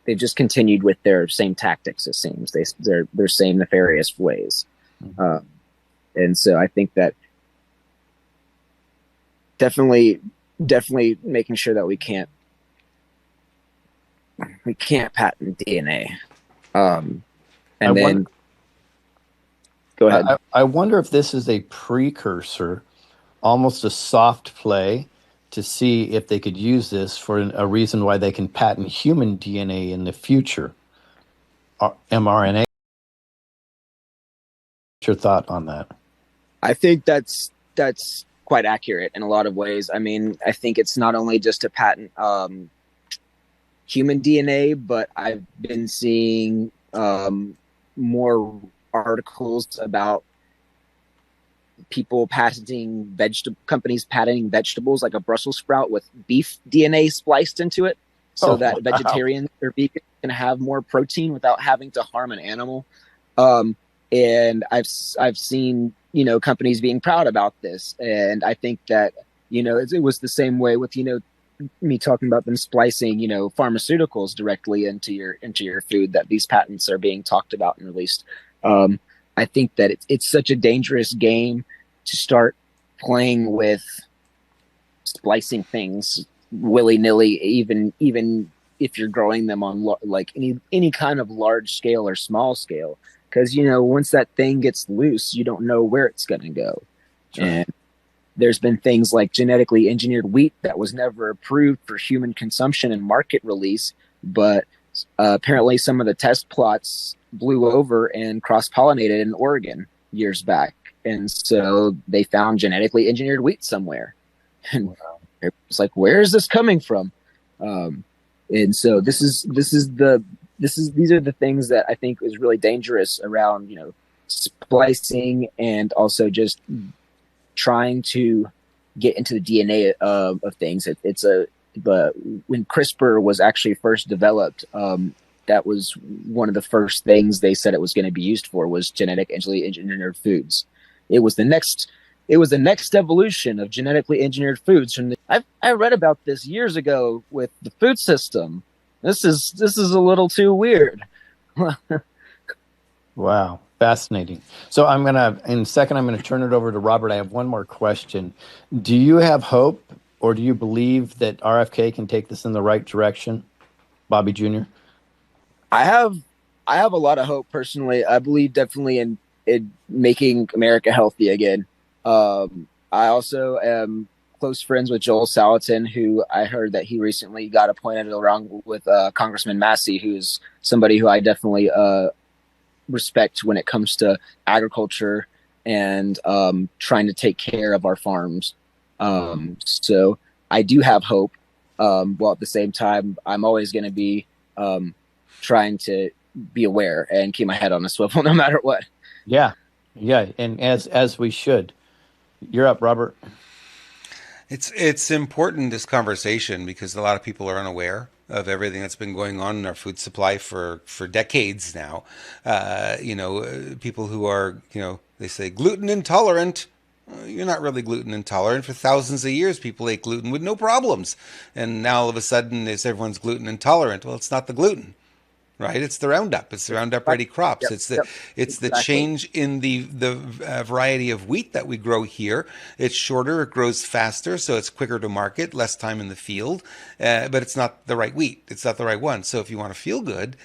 They've just continued with their same tactics. It seems their same nefarious ways, and so I think that definitely making sure that we can't patent DNA, and then. Go ahead. I wonder if this is a precursor, almost a soft play, to see if they could use this for a reason why they can patent human DNA in the future, mRNA. What's your thought on that? I think that's quite accurate in a lot of ways. I mean, I think it's not only just to patent human DNA, but I've been seeing more articles about companies patenting vegetables like a Brussels sprout with beef DNA spliced into it, so that vegetarians or vegans can have more protein without having to harm an animal. And I've seen companies being proud about this, and I think that it was the same way with me talking about them splicing pharmaceuticals directly into your food, that these patents are being talked about and released. I think that it's such a dangerous game to start playing with splicing things willy-nilly, even if you're growing them on like any kind of large scale or small scale, because once that thing gets loose, you don't know where it's going to go. Sure. And there's been things like genetically engineered wheat that was never approved for human consumption and market release, but apparently some of the test plots blew over and cross-pollinated in Oregon years back, and so they found genetically engineered wheat somewhere, and it's like, where is this coming from? And so these are the things that I think is really dangerous around splicing, and also just trying to get into the DNA of things. But when CRISPR was actually first developed, that was one of the first things they said it was going to be used for, was genetically engineered foods. It was the next evolution of genetically engineered foods. I read about this years ago with the food system. This is a little too weird. Wow, fascinating. So in a second, I'm gonna turn it over to Robert. I have one more question. Do you have hope, or do you believe that RFK can take this in the right direction, Bobby Jr.? I have a lot of hope personally. I believe definitely in making America healthy again. I also am close friends with Joel Salatin, who I heard that he recently got appointed along with Congressman Massey, who's somebody who I definitely respect when it comes to agriculture and trying to take care of our farms. So I do have hope. While at the same time, I'm always going to be trying to be aware and keep my head on a swivel no matter what. Yeah. And as we should. You're up, Robert. It's important, this conversation, because a lot of people are unaware of everything that's been going on in our food supply for decades now. People who are, they say gluten intolerant, You're not really gluten intolerant. For thousands of years, people ate gluten with no problems. And now all of a sudden, everyone's gluten intolerant. Well, it's not the gluten, right? It's the Roundup. It's the Roundup Ready crops. Yep, It's the yep, it's the exactly. change in the variety of wheat that we grow here. It's shorter. It grows faster, so it's quicker to market. Less time in the field, but it's not the right wheat. It's not the right one. So if you want to feel good,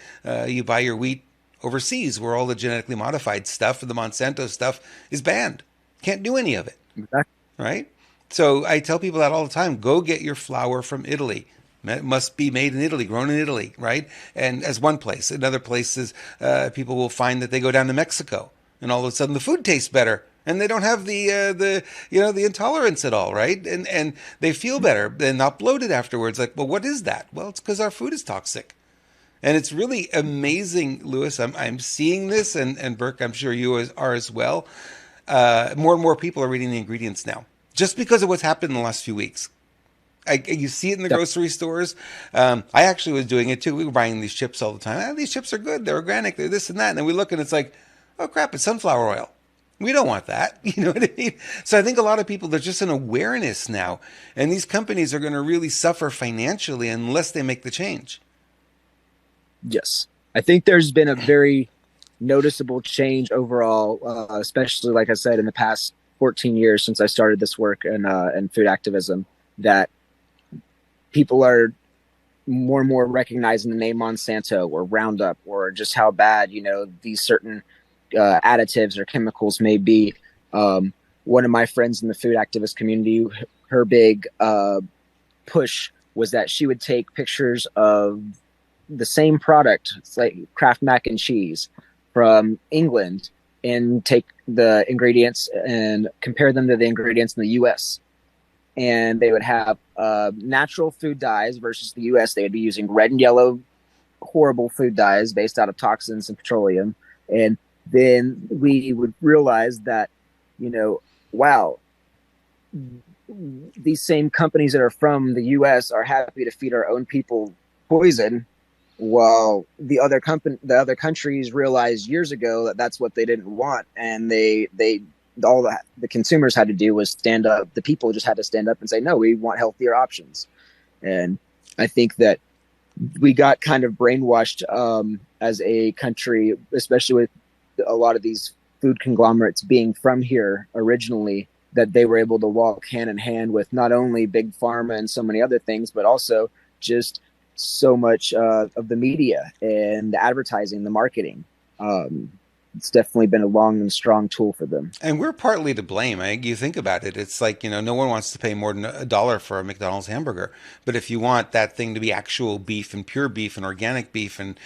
you buy your wheat overseas, where all the genetically modified stuff, the Monsanto stuff, is banned. Can't do any of it, Exactly. right? So I tell people that all the time. Go get your flour from Italy. It must be made in Italy, grown in Italy, right? And as one place. In other places, people will find that they go down to Mexico, and all of a sudden the food tastes better, and they don't have the intolerance at all, right? And they feel better and not bloated afterwards. Like, well, what is that? Well, it's because our food is toxic. And it's really amazing, Lewis. I'm seeing this, and Burke, I'm sure you are as well. More and more people are reading the ingredients now, just because of what's happened in the last few weeks. You see it in the grocery stores. I actually was doing it too. We were buying these chips all the time. These chips are good. They're organic. They're this and that. And then we look and it's like, oh crap, it's sunflower oil. We don't want that. You know what I mean? So I think a lot of people, there's just an awareness now. And these companies are going to really suffer financially unless they make the change. Yes. I think there's been a very noticeable change overall, especially, like I said, in the past 14 years since I started this work in food activism, that people are more and more recognizing the name Monsanto or Roundup, or just how bad, these certain additives or chemicals may be. One of my friends in the food activist community, her big push was that she would take pictures of the same product, it's like Kraft mac and cheese from England, and take the ingredients and compare them to the ingredients in the US. And they would have natural food dyes versus the US. They would be using red and yellow horrible food dyes based out of toxins and petroleum. And then we would realize that, wow, these same companies that are from the US are happy to feed our own people poison, while the other countries realized years ago that that's what they didn't want, and all the consumers had to do was stand up. The people just had to stand up and say, no, we want healthier options. And I think that we got kind of brainwashed as a country, especially with a lot of these food conglomerates being from here originally, that they were able to walk hand in hand with not only big pharma and so many other things, but also just so much of the media and the advertising, the marketing. It's definitely been a long and strong tool for them. And we're partly to blame. You think about it. It's like, no one wants to pay more than $1 for a McDonald's hamburger. But if you want that thing to be actual beef and pure beef and organic beef and,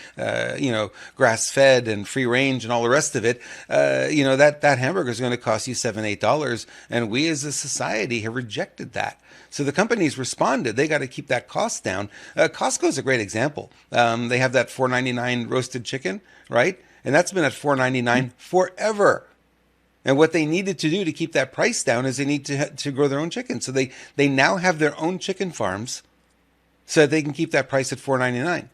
grass-fed and free range and all the rest of it, that hamburger is going to cost you $7, $8. And we as a society have rejected that. So the companies responded. They got to keep that cost down. Costco is a great example. They have that $4.99 roasted chicken, right? And that's been at $4.99 forever. And what they needed to do to keep that price down is they need to grow their own chicken. So they now have their own chicken farms so that they can keep that price at $4.99.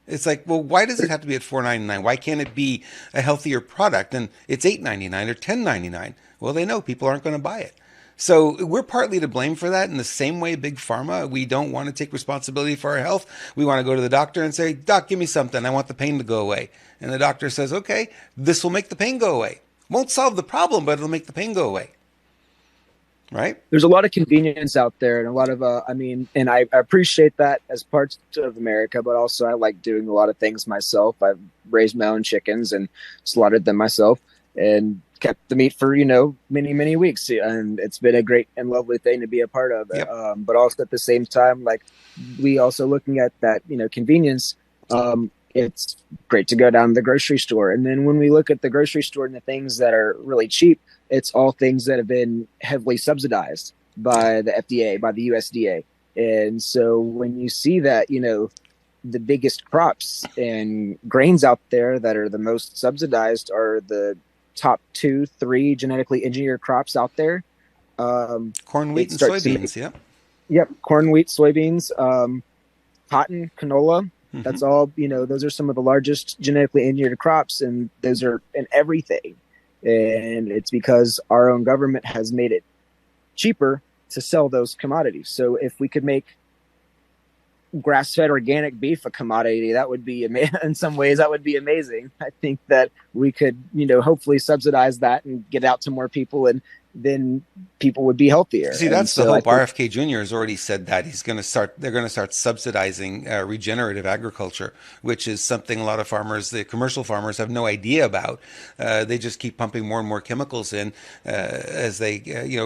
It's like, well, why does it have to be at $4.99? Why can't it be a healthier product and it's $8.99 or $10.99? Well, they know people aren't going to buy it. So we're partly to blame for that. In the same way, Big Pharma, we don't want to take responsibility for our health. We want to go to the doctor and say, Doc, give me something. I want the pain to go away. And the doctor says, okay, this will make the pain go away. Won't solve the problem, but it'll make the pain go away. Right? There's a lot of convenience out there, and a lot of, and I appreciate that as parts of America, but also I like doing a lot of things myself. I've raised my own chickens and slaughtered them myself and kept the meat for, many, many weeks. And it's been a great and lovely thing to be a part of. Yep. But also at the same time, like we also looking at that, convenience, it's great to go down to the grocery store. And then when we look at the grocery store and the things that are really cheap, it's all things that have been heavily subsidized by the FDA, by the USDA. And so when you see that, the biggest crops and grains out there that are the most subsidized are the top 2-3 genetically engineered crops out there. Corn, wheat, and soybeans. Yep. Corn, wheat, soybeans, cotton, canola. Mm-hmm. That's all, those are some of the largest genetically engineered crops, and those are in everything. And it's because our own government has made it cheaper to sell those commodities. So if we could make grass-fed organic beef a commodity, that would be in some ways that would be amazing. I think that we could, hopefully subsidize that and get out to more people, and then people would be healthier. See, that's the hope. RFK Jr. has already said that they're going to start subsidizing regenerative agriculture, which is something a lot of farmers, the commercial farmers, have no idea about. They just keep pumping more and more chemicals in as they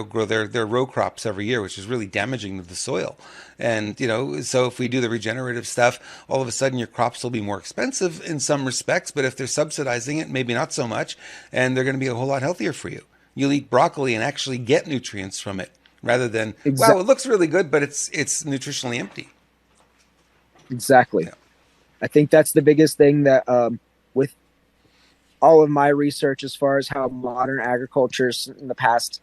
grow their row crops every year, which is really damaging to the soil. And, so if we do the regenerative stuff, all of a sudden your crops will be more expensive in some respects, but if they're subsidizing it, maybe not so much, and they're going to be a whole lot healthier for you. You'll eat broccoli and actually get nutrients from it, rather than, wow, it looks really good, but it's nutritionally empty. Exactly. Yeah. I think that's the biggest thing that with all of my research as far as how modern agriculture in the past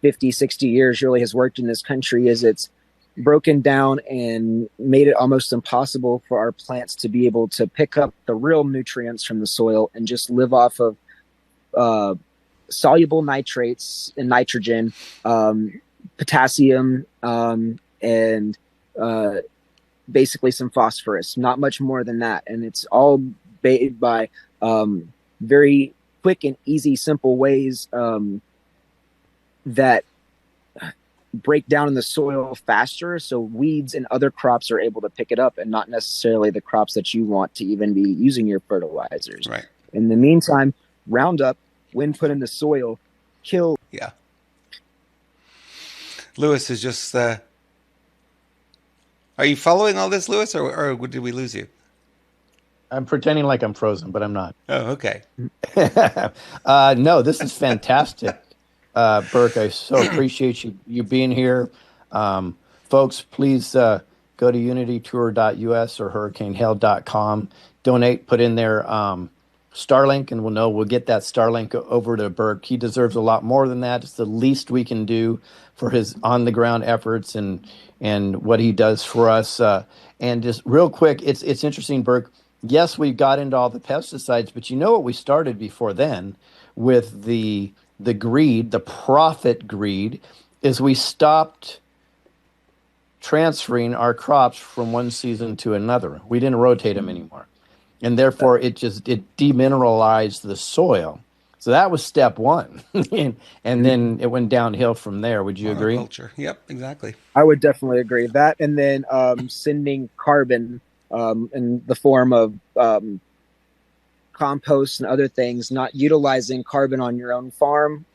50, 60 years really has worked in this country is it's broken down and made it almost impossible for our plants to be able to pick up the real nutrients from the soil and just live off of soluble nitrates and nitrogen, potassium, and basically some phosphorus, not much more than that. And it's all made by very quick and easy, simple ways that break down in the soil faster, so weeds and other crops are able to pick it up, and not necessarily the crops that you want to even be using your fertilizers. Right. In the meantime, Roundup, when put in the soil, kill. Yeah. Lewis is just. Are you following all this, Lewis, or did we lose you? I'm pretending like I'm frozen, but I'm not. Oh, okay. No, this is fantastic, Burke. I so appreciate you being here. Folks, please go to unitytour.us or hurricanehail.com. Donate, put in there Starlink, and we'll get that Starlink over to Burke. He deserves a lot more than that. It's the least we can do for his on-the-ground efforts and what he does for us. And just real quick, it's interesting, Burke. Yes, we got into all the pesticides, but you know what we started before then with the greed, the profit greed, is we stopped transferring our crops from one season to another. We didn't rotate them anymore. And therefore, it demineralized the soil. So that was step one. and then it went downhill from there. Would you agree? Monoculture. Yep, exactly. I would definitely agree with that. And then sending carbon in the form of compost and other things, not utilizing carbon on your own farm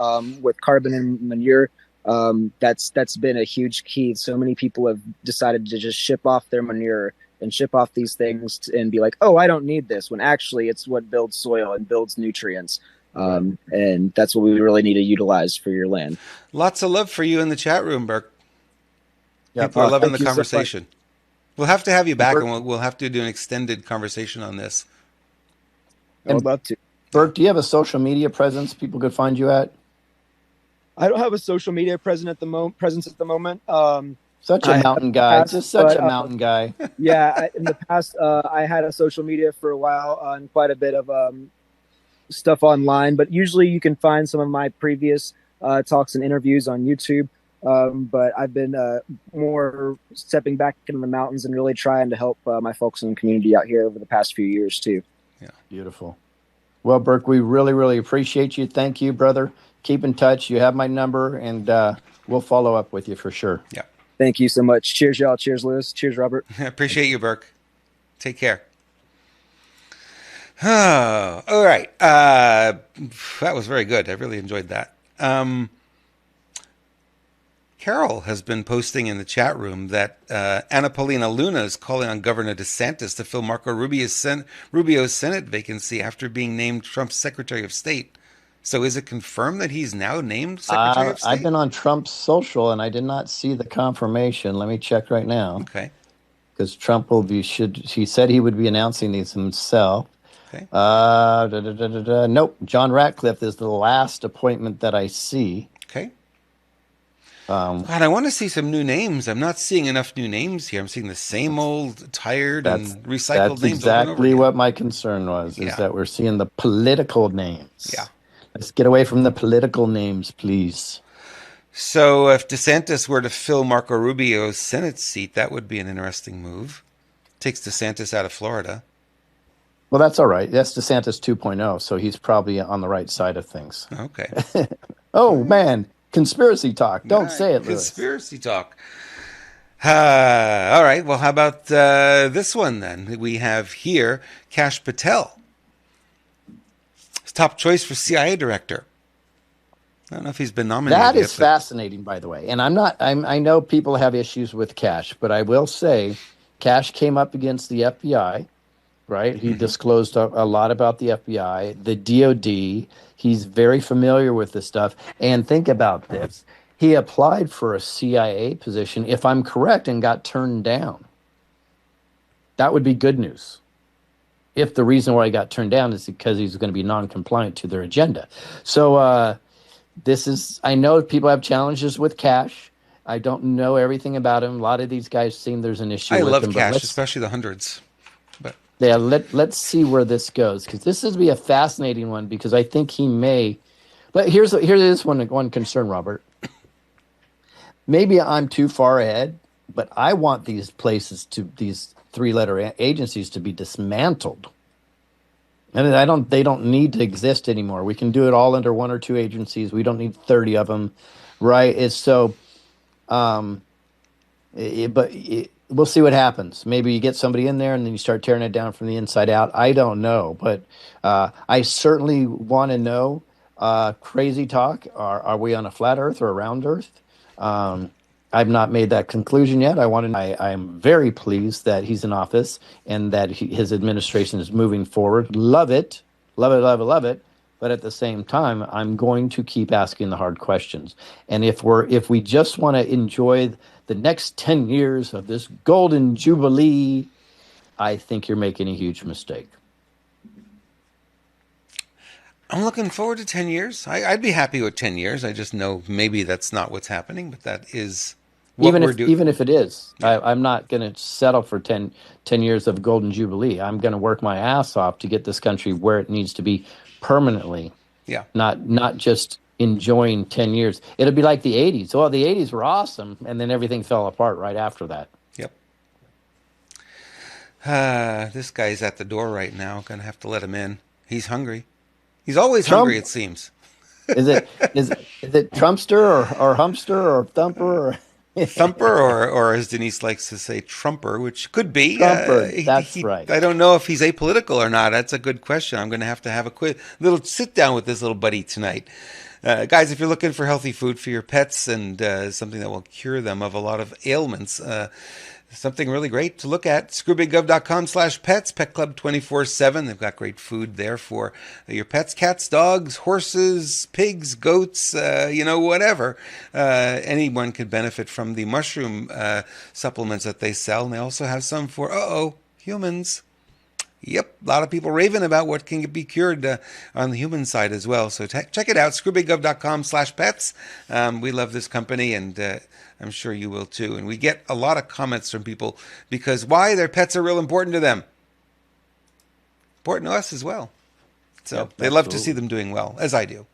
with carbon and manure. That's been a huge key. So many people have decided to just ship off their manure and ship off these things and be like, oh, I don't need this, when actually it's what builds soil and builds nutrients. And that's what we really need to utilize for your land. Lots of love for you in the chat room, Burke. Yep. People are loving the conversation. So we'll have to have you back, and we'll have to do an extended conversation on this. I would love to. Burke, do you have a social media presence people could find you at? I don't have a social media presence at the moment. Such a mountain guy. Just such a mountain guy. Yeah, in the past, I had a social media for a while and quite a bit of stuff online. But usually you can find some of my previous talks and interviews on YouTube. But I've been more stepping back into the mountains and really trying to help my folks in the community out here over the past few years, too. Yeah, beautiful. Well, Burke, we really, really appreciate you. Thank you, brother. Keep in touch. You have my number, and we'll follow up with you for sure. Yeah. Thank you so much. Cheers, y'all. Cheers, Lewis. Cheers, Robert. I appreciate you, Burke. Take care. Oh, all right. That was very good. I really enjoyed that. Carol has been posting in the chat room that Anna Paulina Luna is calling on Governor DeSantis to fill Marco Rubio's Senate vacancy after being named Trump's Secretary of State. So is it confirmed that he's now named Secretary of State? I've been on Trump's social, and I did not see the confirmation. Let me check right now. Okay. Because Trump he said he would be announcing these himself. Okay. Nope. John Ratcliffe is the last appointment that I see. Okay. God, I want to see some new names. I'm not seeing enough new names here. I'm seeing the same old tired and recycled names. That's exactly what my concern was, is that we're seeing the political names. Yeah. Let's get away from the political names, please. So if DeSantis were to fill Marco Rubio's Senate seat, that would be an interesting move. Takes DeSantis out of Florida. Well, that's all right. That's DeSantis 2.0, so he's probably on the right side of things. Okay. Oh, man. Conspiracy talk. Don't say it, Lewis. Conspiracy talk. All right. Well, how about this one then? We have here Kash Patel. His top choice for CIA director. I don't know if he's been nominated. That is yet, fascinating, by the way. And I know people have issues with Kash, but I will say Kash came up against the FBI, right? He disclosed a lot about the FBI, the DOD. He's very familiar with this stuff. And think about this. He applied for a CIA position, if I'm correct, and got turned down. That would be good news. If the reason why he got turned down is because he's going to be non-compliant to their agenda. So I know people have challenges with Kash. I don't know everything about him. A lot of these guys seem there's an issue with him. I love Kash, especially the hundreds. But yeah, let's see where this goes, because this is be a fascinating one, because I think he may. But here's one concern, Robert. Maybe I'm too far ahead, but I want these three-letter agencies to be dismantled. And they don't need to exist anymore. We can do it all under one or two agencies. We don't need 30 of them, right? It's so, we'll see what happens. Maybe you get somebody in there and then you start tearing it down from the inside out. I don't know, but I certainly want to know. Crazy talk. Are we on a flat Earth or a round Earth? I've not made that conclusion yet. I'm very pleased that he's in office and that his administration is moving forward. Love it. Love it, love it, love it. But at the same time, I'm going to keep asking the hard questions. And if we just want to enjoy the next 10 years of this golden jubilee, I think you're making a huge mistake. I'm looking forward to 10 years. I'd be happy with 10 years. I just know maybe that's not what's happening, but that is what we're doing. Even if it is, I'm not going to settle for 10 years of golden jubilee. I'm going to work my ass off to get this country where it needs to be permanently. Yeah. Not just enjoying 10 years. It'll be like the 80s. Well, the 80s were awesome, and then everything fell apart right after that. Yep. This guy's at the door right now. Going to have to let him in. He's hungry. He's always hungry, it seems. Is it Trumpster or Humpster or Thumper or Thumper or as Denise likes to say, Trumper, which could be. Trumper, that's right. I don't know if he's apolitical or not. That's a good question. I'm going to have a quick little sit down with this little buddy tonight. Guys, if you're looking for healthy food for your pets and something that will cure them of a lot of ailments, something really great to look at, screwbiggov.com/pets, Pet Club 24/7. They've got great food there for your pets, cats, dogs, horses, pigs, goats, whatever. Anyone could benefit from the mushroom supplements that they sell. And they also have some for, humans. Yep, a lot of people raving about what can be cured on the human side as well. So check it out, screwbiggov.com/pets. We love this company, and I'm sure you will too. And we get a lot of comments from people because why? Their pets are real important to them. Important to us as well. So Yep, they love to see them doing well, as I do.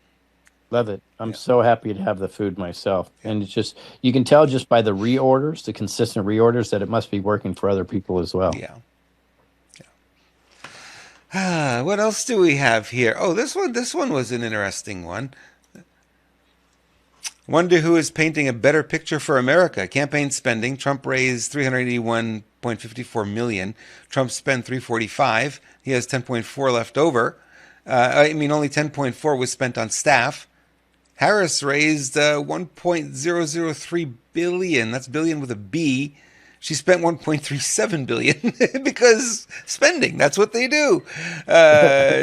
Love it. I'm so happy to have the food myself. And it's just, you can tell just by the reorders, the consistent reorders, that it must be working for other people as well. Yeah. What else do we have here? Oh, this one was an interesting one. Wonder who is painting a better picture for America. Campaign spending. Trump raised $381.54 million. Trump spent $345. He has 10.4 left over. Only 10.4 was spent on staff. Harris raised $1.003 billion. That's billion with a B. She spent $1.37 billion because spending. That's what they do.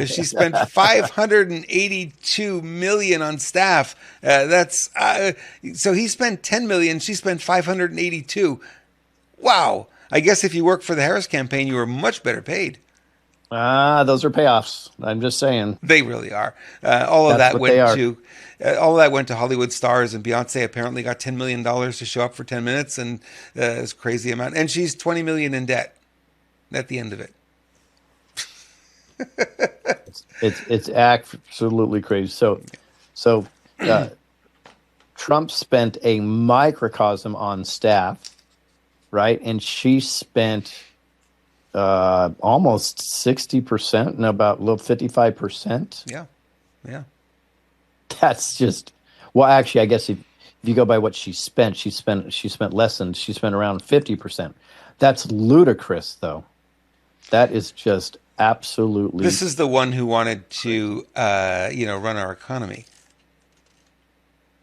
She spent $582 million on staff. So he spent $10 million. She spent $582. Wow. I guess if you work for the Harris campaign, you were much better paid. Those are payoffs. I'm just saying. They really are. All of that went to Hollywood stars, and Beyonce apparently got $10 million to show up for 10 minutes, and it's a crazy amount. And she's $20 million in debt at the end of it. It's absolutely crazy. So Trump spent a microcosm on staff, right? And she spent almost 60%, and about a little 55%. Yeah. Yeah. That's just, well, actually, I guess if you go by what she spent less than, she spent around 50%. That's ludicrous, though. That is just absolutely. This is the one who wanted to, run our economy.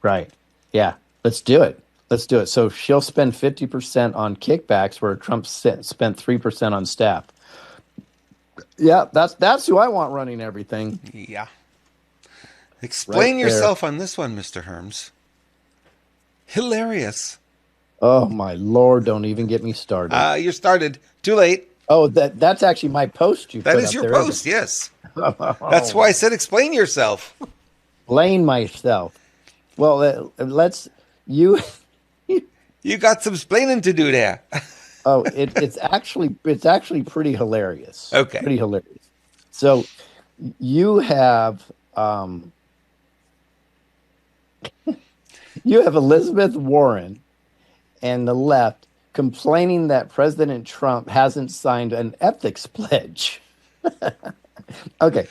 Right. Yeah. Let's do it. Let's do it. So she'll spend 50% on kickbacks, where Trump spent 3% on staff. Yeah, that's who I want running everything. Yeah. Explain Right yourself on this one, Mr. Herms. Hilarious. Oh my Lord! Don't even get me started. You're started. Too late. Oh, that's actually my post. That is your post. Yes. That's why I said explain yourself. Explain myself. Well, you got some splaining to do there. Oh, it's actually pretty hilarious. Okay. Pretty hilarious. So you have Elizabeth Warren and the left complaining that President Trump hasn't signed an ethics pledge. Okay.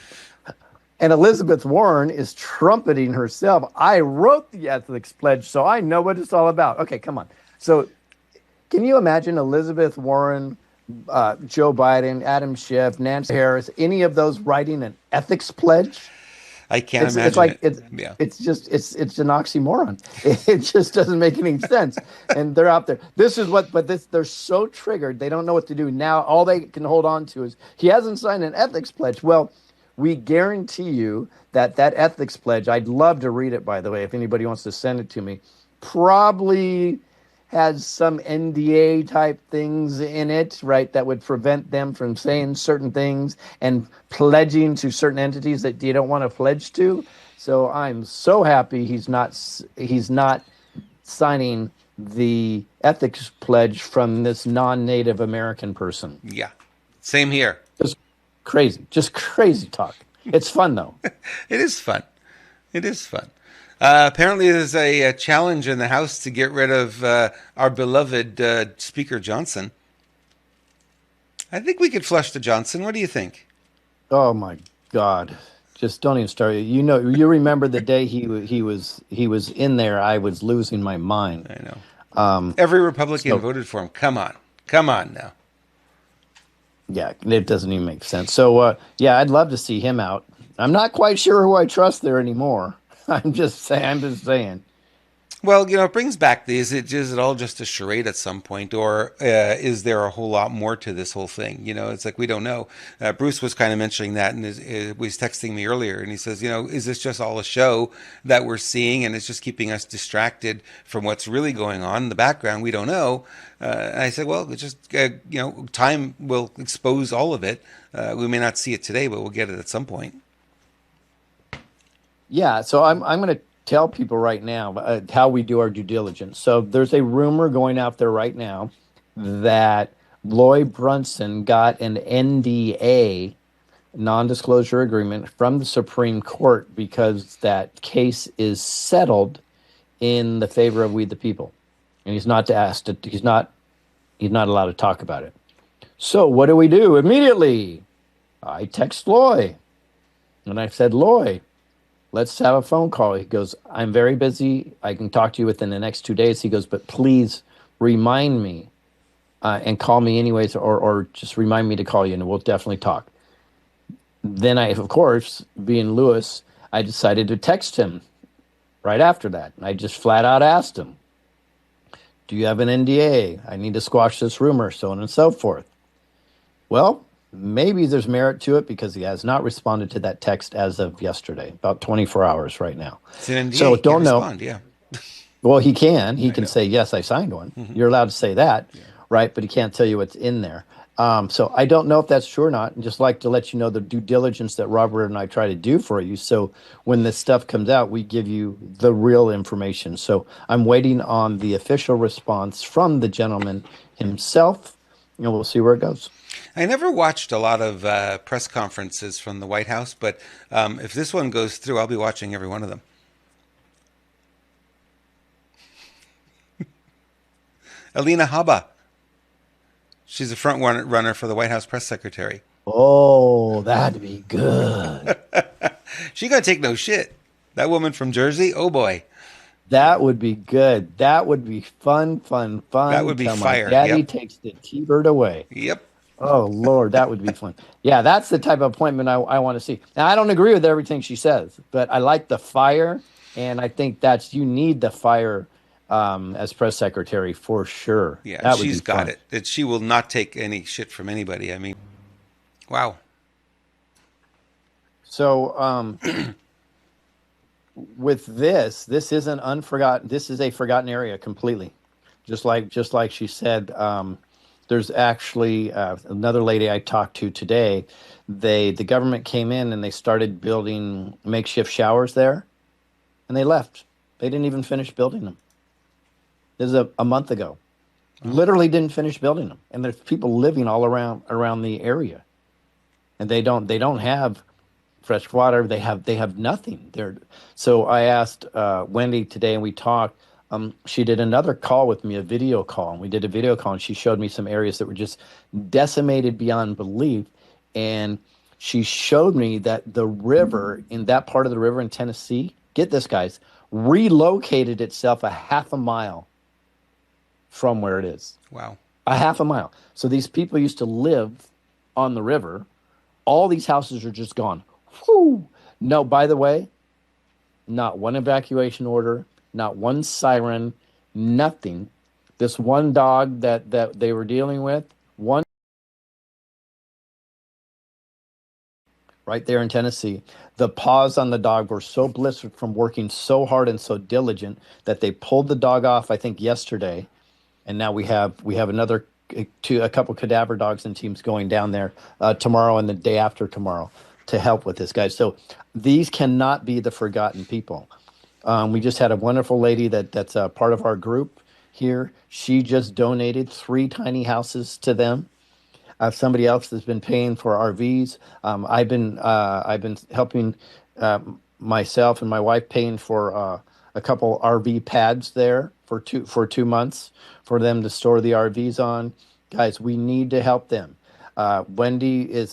And Elizabeth Warren is trumpeting herself. I wrote the ethics pledge, so I know what it's all about. Okay, come on. So can you imagine Elizabeth Warren, Joe Biden, Adam Schiff, Nancy Harris, any of those writing an ethics pledge? I can't imagine. It's like it's an oxymoron. It just doesn't make any sense. And they're out there. They're so triggered. They don't know what to do. Now all they can hold on to is he hasn't signed an ethics pledge. Well, we guarantee you that ethics pledge, I'd love to read it, by the way, if anybody wants to send it to me, probably has some NDA type things in it, right, that would prevent them from saying certain things and pledging to certain entities that you don't want to pledge to. So I'm so happy he's not signing the ethics pledge from this non-Native American person. Yeah, same here. Just crazy talk. It's fun, though. It is fun. Apparently, there's a challenge in the House to get rid of our beloved Speaker Johnson. I think we could flush the Johnson. What do you think? Oh my God! Just don't even start. You remember the day he was in there. I was losing my mind. I know. Every Republican voted for him. Come on now. Yeah, it doesn't even make sense. So, I'd love to see him out. I'm not quite sure who I trust there anymore. I'm just saying. Well, it brings back is it all just a charade at some point, or is there a whole lot more to this whole thing? It's like we don't know. Bruce was kind of mentioning that, and was texting me earlier, and he says, is this just all a show that we're seeing, and it's just keeping us distracted from what's really going on in the background? We don't know. And I said, well, it's just time will expose all of it. We may not see it today, but we'll get it at some point. Yeah, so I'm going to tell people right now how we do our due diligence. So there's a rumor going out there right now that Lloyd Brunson got an NDA, non-disclosure agreement, from the Supreme Court because that case is settled in the favor of we the people, and he's not allowed to talk about it. So what do we do immediately? I text Loy, and I said, Loy, let's have a phone call. He goes, I'm very busy. I can talk to you within the next 2 days. He goes, but please remind me and call me anyways, or just remind me to call you, and we'll definitely talk. Then I, of course, being Lewis, I decided to text him right after that. I just flat out asked him, do you have an NDA? I need to squash this rumor, so on and so forth. Well, maybe there's merit to it because he has not responded to that text as of yesterday, about 24 hours right now. So don't know. Yeah. Well, he can. He can say, yes, I signed one. Mm-hmm. You're allowed to say that, right? But he can't tell you what's in there. So I don't know if that's true or not. And just like to let you know the due diligence that Robert and I try to do for you. So when this stuff comes out, we give you the real information. So I'm waiting on the official response from the gentleman himself, and we'll see where it goes. I never watched a lot of press conferences from the White House, but if this one goes through, I'll be watching every one of them. Alina Habba. She's a front runner for the White House press secretary. Oh, that'd be good. She gonna take no shit. That woman from Jersey, oh boy, That would be good. That would be fun, fun, that fun. would be Till my fire. daddy Yep, takes the T-bird away. yep. Oh, Lord, that would be fun. Yeah, that's the type of appointment I want to see. Now, I don't agree with everything she says, but I like the fire, and I think you need the fire as press secretary for sure. Yeah, That would be she's got fun. it. That she will not take any shit from anybody. I mean, wow. So, with this isn't unforgotten. This is a forgotten area completely. Just like she said, there's actually another lady I talked to today. The government came in and they started building makeshift showers there, and they left. They didn't even finish building them. This is a month ago. Literally didn't finish building them, and there's people living all around the area, and they don't have fresh water. They have nothing. So I asked Wendy today, and we talked. She did another call with me, a video call, and we did a video call, and she showed me some areas that were just decimated beyond belief. And she showed me that the river in that part of the river in Tennessee, get this, guys, relocated itself a half a mile from where it is. Wow. A half a mile. So these people used to live on the river. All these houses are just gone. Whew. No, by the way, not one evacuation order, not one siren, nothing. This one dog that they were dealing with, one right there in Tennessee, the paws on the dog were so blistered from working so hard and so diligent that they pulled the dog off, I think, yesterday. And now we have another a couple cadaver dogs and teams going down there tomorrow and the day after tomorrow to help with this, guys. So these cannot be the forgotten people. We just had a wonderful lady that's a part of our group here. She just donated 3 tiny houses to them. Somebody else has been paying for RVs. I've been helping myself and my wife paying for a couple RV pads there for 2 months for them to store the RVs on. Guys, we need to help them. I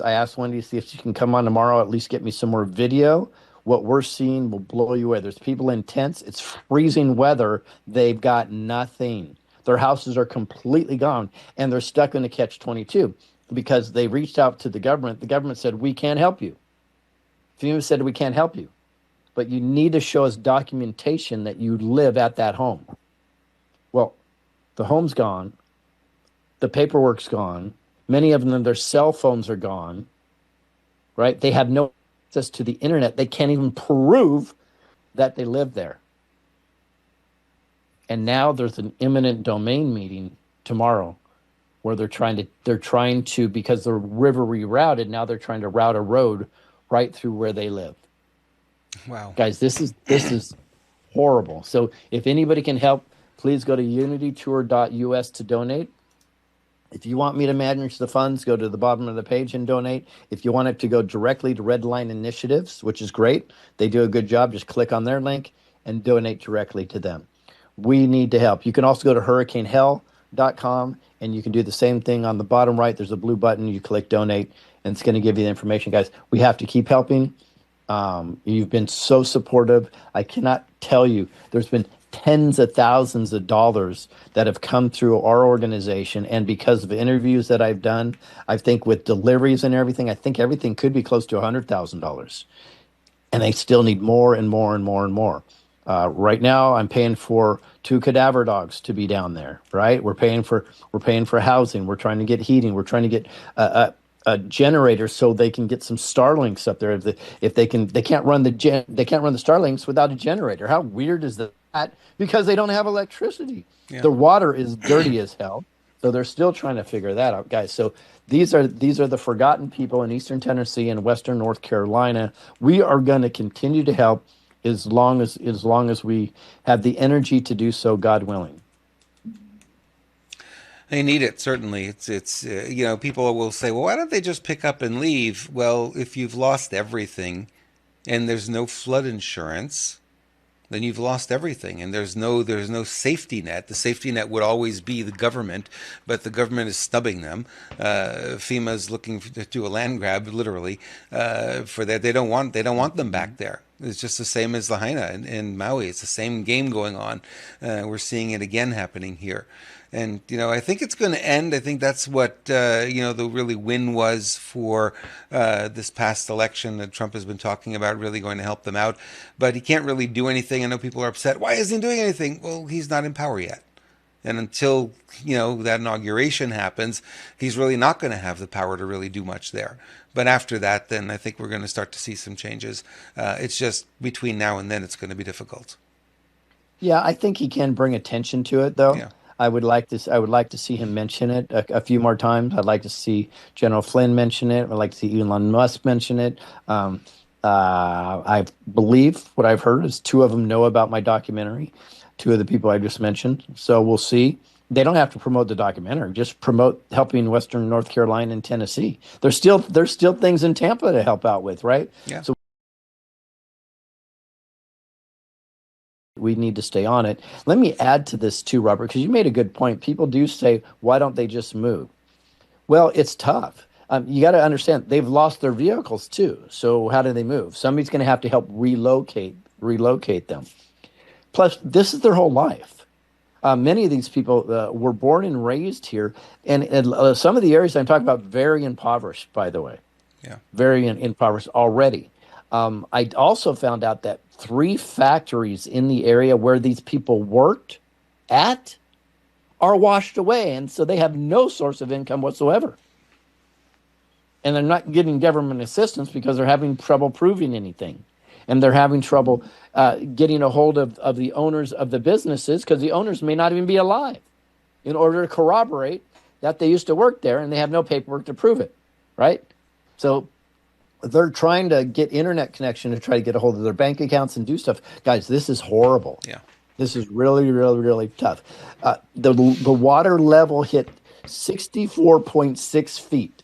asked Wendy to see if she can come on tomorrow, at least get me some more video. What we're seeing will blow you away. There's people in tents. It's freezing weather. They've got nothing. Their houses are completely gone, and they're stuck in a catch-22 because they reached out to the government. The government said, we can't help you. FEMA said, we can't help you. But you need to show us documentation that you live at that home. Well, the home's gone. The paperwork's gone. Many of them, their cell phones are gone, right? They have no access to the internet. They can't even prove that they live there. And now there's an eminent domain meeting tomorrow where they're trying to, because the river rerouted, now they're trying to route a road right through where they live. Wow. Guys, this is horrible. So if anybody can help, please go to unitytour.us to donate. If you want me to manage the funds, go to the bottom of the page and donate. If you want it to go directly to Red Line Initiatives, which is great, they do a good job, just click on their link and donate directly to them. We need to help. You can also go to hurricanehell.com and you can do the same thing. On the bottom right, there's a blue button. You click donate and it's going to give you the information. Guys, we have to keep helping. You've been so supportive. I cannot tell you, there's been tens of thousands of dollars that have come through our organization. And because of interviews that I've done, I think with deliveries and everything, I think everything could be close to $100,000. And they still need more and more and more and more. Right now, I'm paying for 2 cadaver dogs to be down there, right? We're paying for housing. We're trying to get heating. We're trying to get a generator so they can get some Starlinks up there. If they can't run the Starlinks without a generator. How weird is that? Because they don't have electricity. Yeah. The water is dirty as hell. So they're still trying to figure that out, guys. So these are the forgotten people in Eastern Tennessee and Western North Carolina. We are going to continue to help as long as we have the energy to do so, God willing. They need it, certainly. It's people will say, well, why don't they just pick up and leave? Well, if you've lost everything and there's no flood insurance, then you've lost everything, and there's no safety net. The safety net would always be the government, but the government is snubbing them. FEMA is looking to do a land grab, literally, for that. They don't want them back there. It's just the same as Lahaina in Maui. It's the same game going on. We're seeing it again happening here. And, I think it's going to end. I think that's what, the really win was for this past election that Trump has been talking about, really going to help them out. But he can't really do anything. I know people are upset. Why isn't he doing anything? Well, he's not in power yet. And until, that inauguration happens, he's really not going to have the power to really do much there. But after that, then I think we're going to start to see some changes. It's just between now and then, it's going to be difficult. Yeah, I think he can bring attention to it, though. Yeah. I would like to see him mention it a few more times. I'd like to see General Flynn mention it. I'd like to see Elon Musk mention it. I believe what I've heard is two of them know about my documentary. Two of the people I just mentioned. So we'll see. They don't have to promote the documentary. Just promote helping Western North Carolina and Tennessee. There's still things in Tampa to help out with, right? Yeah. So we need to stay on it. Let me add to this too, Robert, because you made a good point. People do say, why don't they just move? Well, it's tough. You got to understand, they've lost their vehicles too. So how do they move? Somebody's going to have to help relocate them. Plus, this is their whole life. Many of these people were born and raised here. And some of the areas I'm talking about, very impoverished, by the way. Yeah. Very impoverished already. I also found out that 3 factories in the area where these people worked at are washed away. And so they have no source of income whatsoever. And they're not getting government assistance because they're having trouble proving anything. And they're having trouble getting a hold of the owners of the businesses because the owners may not even be alive in order to corroborate that they used to work there and they have no paperwork to prove it, right? So they're trying to get internet connection to try to get a hold of their bank accounts and do stuff. Guys, this is horrible. Yeah. This is really, really, really tough. The water level hit 64.6 feet.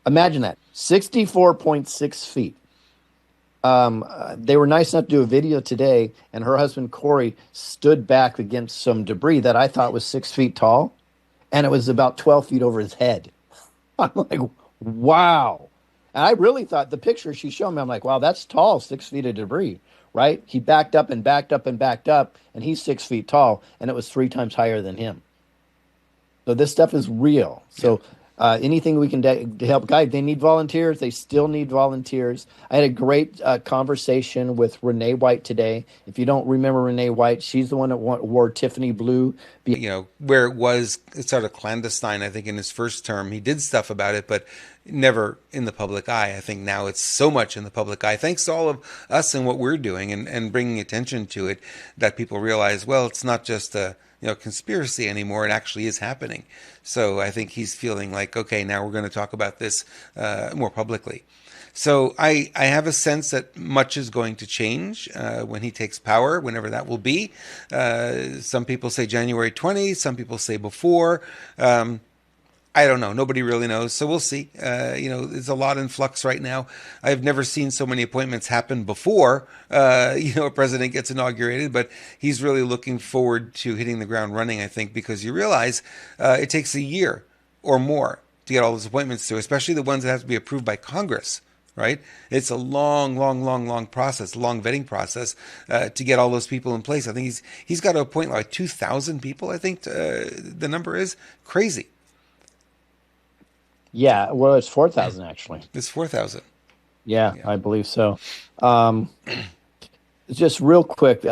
Imagine that, 64.6 feet. They were nice enough to do a video today, and her husband, Corey, stood back against some debris that I thought was 6 feet tall, and it was about 12 feet over his head. I'm like, wow. And I really thought the picture she showed me, I'm like, wow, that's tall, 6 feet of debris, right? He backed up and backed up and backed up, and he's 6 feet tall, and it was 3 times higher than him. So this stuff is real. So anything we can to help guide, they need volunteers. They still need volunteers. I had a great conversation with Renee White today. If you don't remember Renee White, she's the one that wore Tiffany blue. Where it's sort of clandestine, I think in his first term, he did stuff about it, but never in the public eye. I think now it's so much in the public eye, thanks to all of us and what we're doing and bringing attention to it, that people realize, well, it's not just a conspiracy anymore. It actually is happening. So I think he's feeling like, okay, now we're going to talk about this more publicly. So I have a sense that much is going to change when he takes power, whenever that will be. Some people say January 20, some people say before. I don't know. Nobody really knows. So we'll see. There's a lot in flux right now. I've never seen so many appointments happen before, a president gets inaugurated, but he's really looking forward to hitting the ground running, I think, because you realize it takes a year or more to get all those appointments through, especially the ones that have to be approved by Congress, right? It's a long process, long vetting process to get all those people in place. I think he's got to appoint like 2,000 people, I think the number is. Crazy. Yeah, well, it's 4,000 actually. It's 4,000. Yeah, I believe so. Just real quick,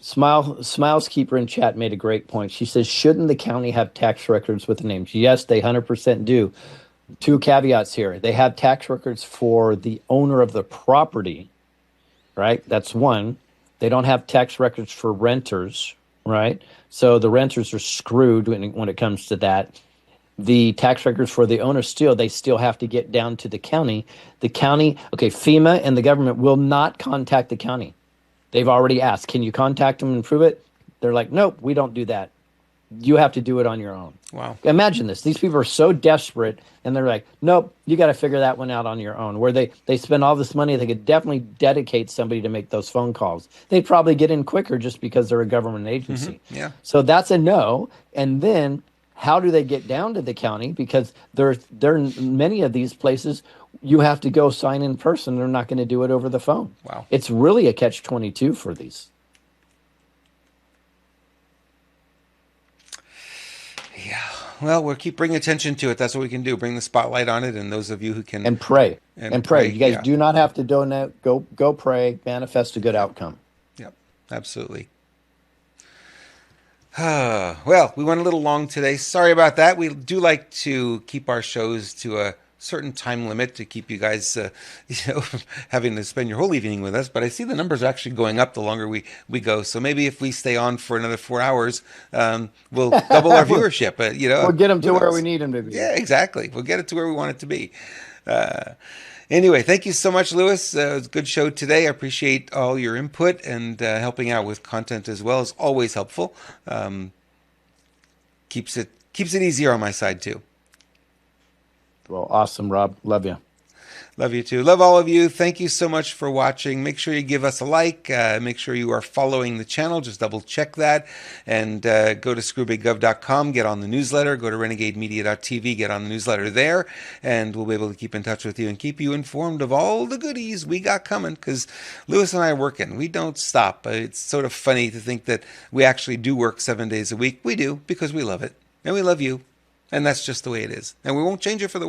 Smiles Keeper in chat made a great point. She says, shouldn't the county have tax records with the names? Yes, they 100% do. 2 caveats here. They have tax records for the owner of the property, right? That's one. They don't have tax records for renters, right? So the renters are screwed when it comes to that. The tax records for the owner they still have to get down to the county. The county, FEMA and the government will not contact the county. They've already asked, can you contact them and prove it? They're like, nope, we don't do that. you have to do it on your own. Wow. Imagine this. These people are so desperate, and they're like, nope, you got to figure that one out on your own. Where they spend all this money, they could definitely dedicate somebody to make those phone calls. They'd probably get in quicker just because they're a government agency. Yeah. So that's a no. And then how do they get down to the county? Because there are many of these places you have to go sign in person. They're not going to do it over the phone. Wow. It's really a catch-22 for these. Yeah. Well, we'll keep bringing attention to it. That's what we can do. Bring the spotlight on it. And those of you who can... And pray. And pray. You guys yeah. do not have to donate. Go pray. Manifest a good outcome. Yep. Absolutely. Well, we went a little long today. Sorry about that. We do like to keep our shows to a certain time limit to keep you guys, having to spend your whole evening with us. But I see the numbers are actually going up the longer we go. So maybe if we stay on for another 4 hours, we'll double our viewership. We'll get them to where we need them to be. Yeah, exactly. We'll get it to where we want it to be. Anyway, thank you so much, Lewis. It was a good show today. I appreciate all your input and helping out with content as well. Is always helpful. Keeps it easier on my side too. Well, awesome, Rob. Love you. Love you too. Love all of you. Thank you so much for watching. Make sure you give us a like. Make sure you are following the channel. Just double check that. And go to screwbiggov.com. Get on the newsletter. Go to renegademedia.tv. Get on the newsletter there. And we'll be able to keep in touch with you and keep you informed of all the goodies we got coming. Because Lewis and I are working. We don't stop. It's sort of funny to think that we actually do work 7 days a week. We do because we love it. And we love you. And that's just the way it is. And we won't change it for the world.